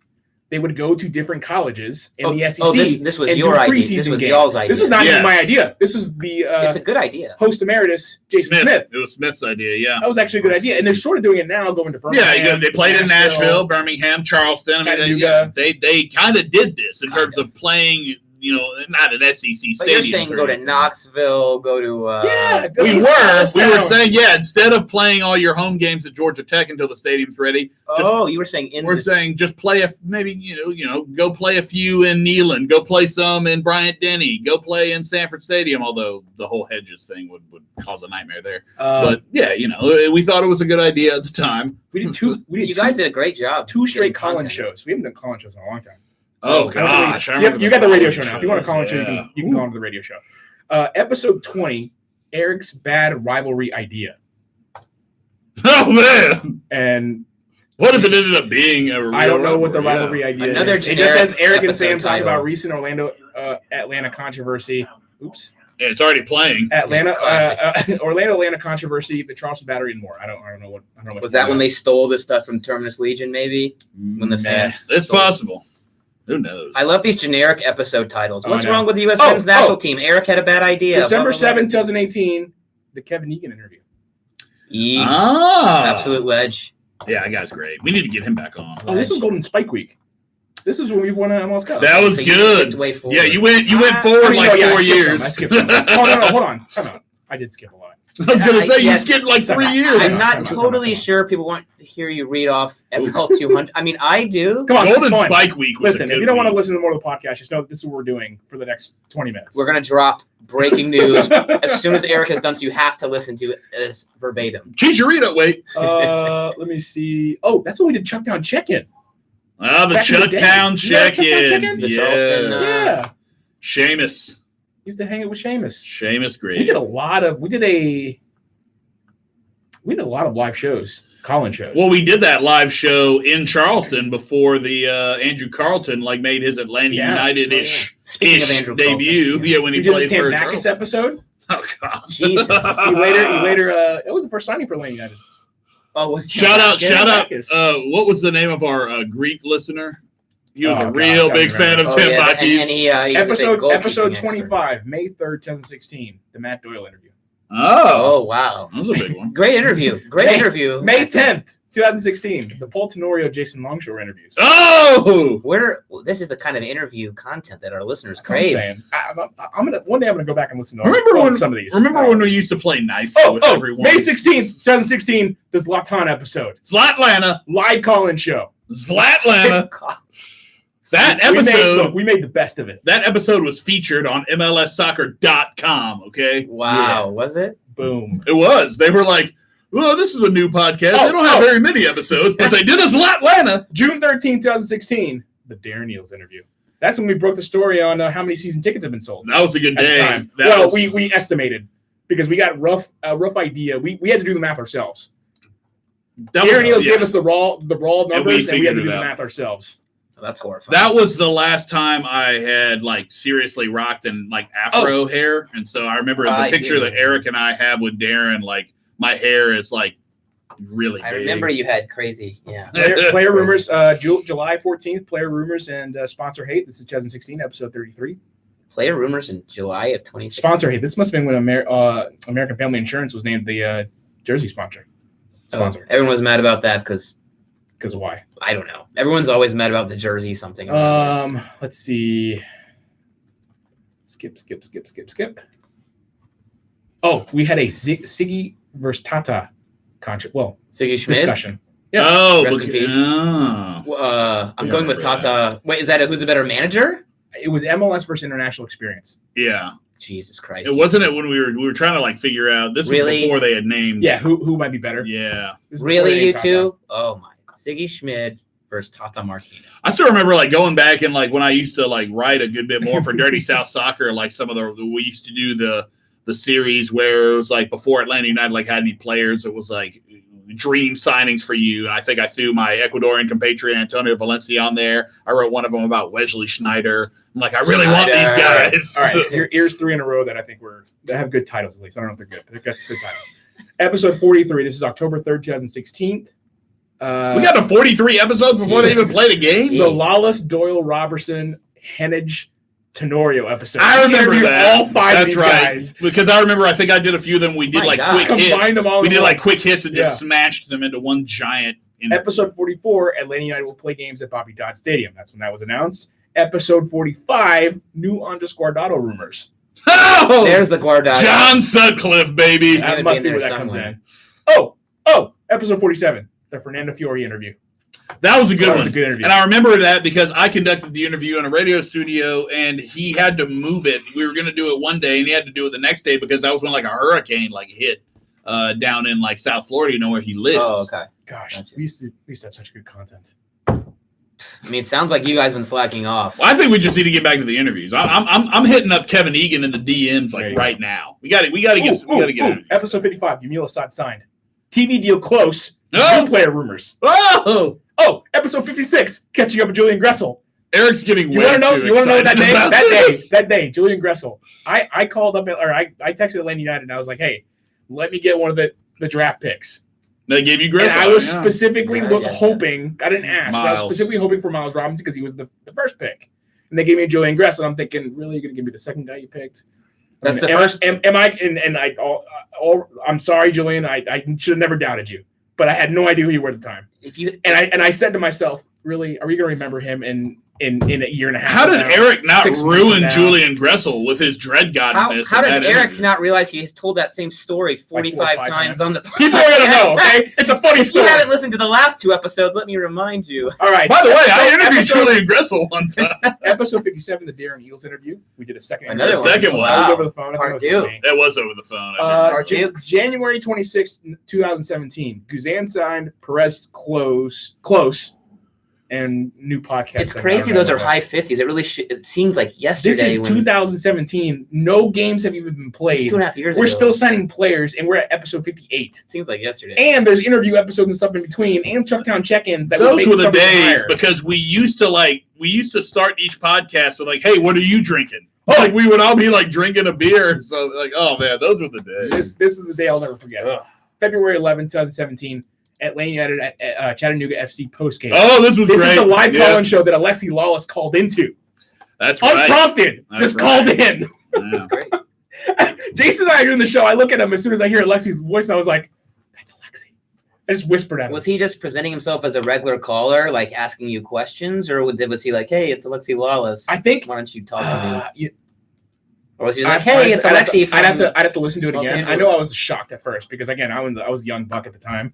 they would go to different colleges in the SEC. Oh, this was and your do idea. preseason This was games. y'all's idea. This is not Yes. even my idea. This is the It's a good idea. host emeritus, Jason Smith. It was Smith's idea, yeah. That was actually a good idea. And they're sort of doing it now, going to Birmingham. Yeah, they played in Nashville, Birmingham, Charleston. I mean, Chattanooga. they kind of did this in terms of playing, not an SEC But stadium. you're saying go to Knoxville, go to We were saying instead of playing all your home games at Georgia Tech until the stadium's ready. You were saying saying just play go play a few in Neyland, go play some in Bryant Denny, go play in Sanford Stadium. Although the whole Hedges thing would cause a nightmare there. But yeah, we thought it was a good idea at the time. We did two. You guys did a great job. 2 straight call-in shows. We haven't done call-in shows in a long time. Oh gosh! You got the radio show now. If you want to call in, you can go on to the radio show. Episode 20, Eric's bad rivalry idea. Oh man! And what if it ended up being a real I don't know what the rivalry idea is. It just says Eric and Sam talk about recent Atlanta controversy. Oops. Yeah, it's already playing. Atlanta controversy, the Charleston Battery, and more. I don't know what. Was that when they stole this stuff from Terminus Legion? Maybe when the fans. It's possible. Who knows? I love these generic episode titles. What's wrong with the U.S. men's national team? Eric had a bad idea. December 7, 2018, the Kevin Egan interview. Absolute ledge. Yeah, that guy's great. We need to get him back on. Oh, this was Golden Spike Week. This is when we won an MLS Cup. That was good. Yeah, you went forward 4 years. I skipped some. No, hold on. Come on. I did skip a lot. I was going to say, you skipped 3 years. I'm not totally sure people want to hear you read off FL 200. I mean, I do. Come on, Golden Spike Week was Listen, if you don't want to listen to more of the podcast, just know this is what we're doing for the next 20 minutes. We're going to drop breaking news as soon as Eric has done, so you have to listen to it as verbatim. Chicharito, wait. Let me see. Oh, that's when we did Chucktown Check-In. The Chucktown Check-In. Yeah. Seamus. Used to hang it with Seamus. Seamus, great. We did a lot of live shows, call-in shows. Well, we did that live show in Charleston before the Andrew Carlton made his Atlanta United-ish Speaking of Andrew debut. Carlton, yeah, when he played for the Tambakis episode. Oh God, Jesus! he later. It was the first signing for Atlanta United. Oh, shout out! What was the name of our Greek listener? He was a real big fan of Tim Bakis. Episode 25, May 3rd, 2016, the Matt Doyle interview. Oh, wow. That was a big one. Great interview. May 10th, 2016, the Paul Tenorio, Jason Longshore interviews. Oh! This is the kind of interview content that our listeners crave. One day I'm gonna go back and listen to some of these. Remember when we used to play nice with everyone? May 16th, 2016, this Zlatan episode. Zlatlana. Live call-in show. Zlatlana. That episode, we made the best of it. That episode was featured on MLSsoccer.com, okay? Wow, was it? Boom. It was. They were like, well, this is a new podcast. They don't have very many episodes, but they did a Zlatlana. June 13th, 2016, the Darren Eales interview. That's when we broke the story on how many season tickets have been sold. That was a good day. We estimated because we got a rough idea. We had to do the math ourselves. Darren Eales gave us the raw numbers, and we had to do the math ourselves. That's horrifying. That was the last time I had seriously rocked in afro hair, and so I remember the picture that Eric and I have with Darren. My hair is really big. I remember you had crazy, Player rumors, July 14th. Player rumors and sponsor hate. This is 2016, episode 33. Player rumors in July of 2016. Sponsor hate. This must have been when American Family Insurance was named the jersey sponsor. Everyone was mad about that because of why? I don't know. Everyone's always mad about the jersey something. Let's see. Skip. Oh, we had a Siggy versus Tata Siggy Schmid discussion. Yeah. Oh, rest in peace. I'm going with Tata. Wait, is that who's a better manager? It was MLS versus International Experience. Yeah. Jesus Christ! It wasn't it when we were trying to figure out. This was before they had named. Yeah, who might be better? Yeah. Really, you two? Oh my! Siggy Schmid versus Tata Martino. I still remember going back and when I used to write a good bit more for Dirty South Soccer. Some of we used to do the series where it was before Atlanta United had any players. It was dream signings for you. And I think I threw my Ecuadorian compatriot Antonio Valencia on there. I wrote one of them about Wesley Schneider. I'm I really want these guys. All right, here's 3 in a row that I think that have good titles at least. I don't know if they're good, but they've got good titles. Episode 43. This is October 3rd, 2016. We got to 43 episodes before they even played a game. The Lawless, Doyle, Robertson, Hennig, Tenorio episode. I remember that. All 5 of these guys. Because I remember, I think I did a few of them. We did quick hits. Combined them all. We did quick hits and just smashed them into one giant. Episode 44, Atlanta United will play games at Bobby Dodd Stadium. That's when that was announced. Episode 45, new _Guardado rumors. Oh, There's the Guardado. John Sutcliffe, baby. Yeah. That must be in where there that comes somewhere. in. Oh, episode 47, the Fernando Fiore interview. That was a good That one. was a good interview. And I remember that because I conducted the interview in a radio studio, and he had to move it. We were going to do it one day, and he had to do it the next day because that was when like a hurricane hit down in like South Florida, where he lives. Oh, okay. Gosh, Gotcha. we used to have such good content. I mean, it sounds like you guys been slacking off. Well, I think we just need to get back to the interviews. I'm hitting up Kevin Egan in the DMs There like you right now. We got to get. Episode 55, Yamil Assad signed. TV deal close. No. New player rumors. Oh, Episode 56, catching up with Julian Gressel. Eric's getting You way want to know? too You want to know that excited day? about That day, Julian Gressel. I called up, or I texted Atlanta United, and I was like, "Hey, let me get one of the draft picks." They gave you And Griffin. I was specifically Yeah. hoping. I didn't ask, but I was Miles. specifically hoping for Miles Robinson because he was the first pick, and they gave me Julian Gressel. I'm thinking, really, you're going to give me the second guy you picked? That's the am first. I, am I? And I. I'm sorry, Julian. I should have never doubted you, but I had no idea who you were at the time. If you And I said to myself, really, are we going to remember him in a year and a half? How did now? Eric not 6 ruin months now? Julian Gressel with his dread goddess? how does in that Eric interview? not realize he has told that same story 45 5 times times. on the People are going to know, okay? It's a funny If you story. haven't listened to the last 2 episodes, let me remind you. All right. By the way, I interviewed episode, Julian Gressel one time. episode 57, the Darren Eales interview. We did a second Another interview. one. Second one. That was Wow. over the phone. I think Part it was just two. me. That was over the phone. Our Dukes. January 26th, 2017. Guzan signed, Perez close, and new podcast. It's crazy. Those are high 50s. It really it seems like yesterday. This is 2017. No games have even been It's played. 2.5 years We're ago. still signing players, and we're at episode 58. It seems like yesterday. And there's interview episodes and stuff in between, and Chucktown check-ins. That Those were the something days higher. because we used to start each podcast with like, "Hey, what are you drinking?" Like we would all be like drinking a beer. So like, oh man, those were the days. This is a day I'll never forget. Ugh. February 11, 2017, Atlanta United at Chattanooga FC postgame. Oh, this was This great. is the live Yeah, call-in show that Alexi Lawless called into. That's right. Unprompted. That's Just right. called in. Yeah. That's great. Jason and I are doing the show. I look at him as soon as I hear Alexi's voice, and I was like, that's Alexi. I just whispered at him. Was he just presenting himself as a regular caller, like asking you questions, or was he like, "Hey, it's Alexi Lawless. I think Why don't you talk to me?" you- Or was he like, "Hey, it's I'd have Alexi." to- I'd have to listen to it Los again. I Angeles. know I was shocked at first because, again, I was a young buck at the time.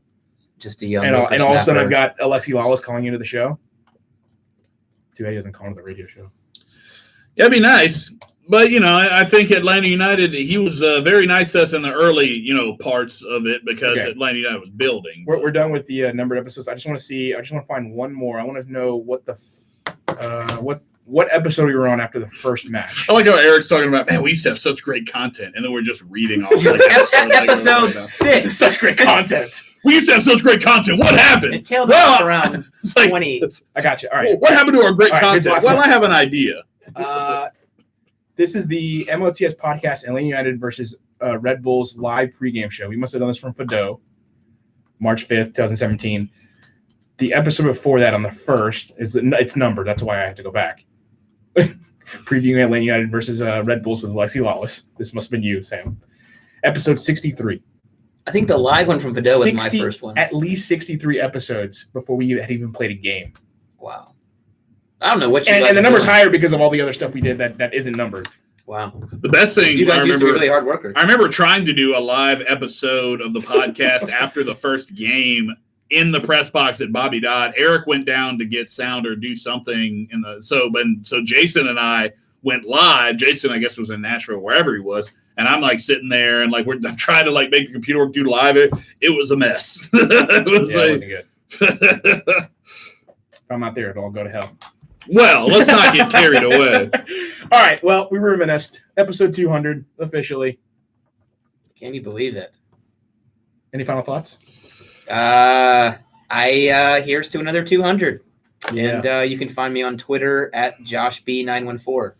Just a young. And all of a sudden, I've whippersnapper. got Alexi Lawless calling into the show. Too bad he doesn't call into the radio show. Yeah, it'd be nice. But, I think Atlanta United, he was very nice to us in the early, parts of it because Okay. Atlanta United was building. We're done with the numbered episodes. I just want to find one more. I want to know what what episode we were on after the first match. I like how Eric's talking about, man, we used to have such great content, and then we're just reading off. Like, Episode This 6. is such great content. We used to have such great content. What It happened? tailed Well, off around It's like, 20. I got you. All right. well, what happened to our great All right, here's the content? last Well, one. I have an idea. This is the MOTS Podcast, Atlanta United versus Red Bulls live pregame show. We must have done this from Fado, March 5th, 2017. The episode before that on the 1st it's numbered. That's why I had to go back. Previewing Atlanta United versus Red Bulls with Alexi Lawless. This must have been you, Sam. Episode 63. I think the live one from Fado was my first one. At least 63 episodes before we had even played a game. Wow. I don't know what you guys And the are number's doing. higher because of all the other stuff we did that isn't numbered. Wow. The best thing You guys I used to be remember, really hard workers. I remember trying to do a live episode of the podcast after the first game in the press box at Bobby Dodd. Eric went down to get sound or do something so Jason and I went live. Jason, I guess, was in Nashville, wherever he was. And I'm like sitting there and like I'm trying to like make the computer work, do live. It was a mess. It was Yeah, it like, wasn't good. If I'm not there, it'll all go to hell. well, let's not get carried away. All right. Well, we reminisced. Episode 200 officially. Can you believe it? Any final thoughts? Here's to another 200. Yeah. And you can find me on Twitter at JoshB914.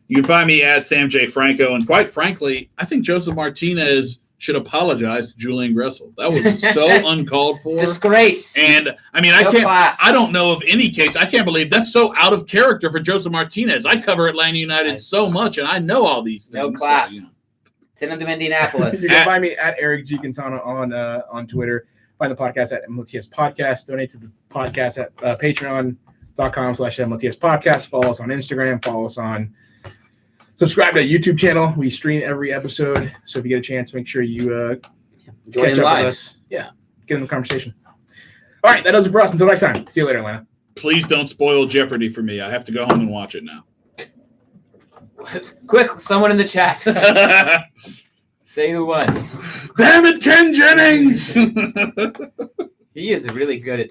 You can find me at Sam J. Franco. And quite frankly, I think Joseph Martinez should apologize to Julian Gressel. That was so uncalled for. Disgrace. And I mean, No class. I don't know of any case. I can't believe that's so out of character for Joseph Martinez. I cover Atlanta United so much, and I know all these things. No class. So, Send them to Indianapolis. You can find me at Eric G. Quintana on Twitter. Find the podcast at MOTS Podcast. Donate to the podcast at Patreon. youtube.com/MOTS Podcast. Follow us on Instagram. Follow us on. Subscribe to our YouTube channel. We stream every episode, so if you get a chance, make sure you Join catch in up live. with us. Yeah, get in the conversation. All right, that does it for us. Until next time. See you later, Atlanta. Please don't spoil Jeopardy for me. I have to go home and watch it now. Quick, someone in the chat. Say who won. Damn it, Ken Jennings! He is really good at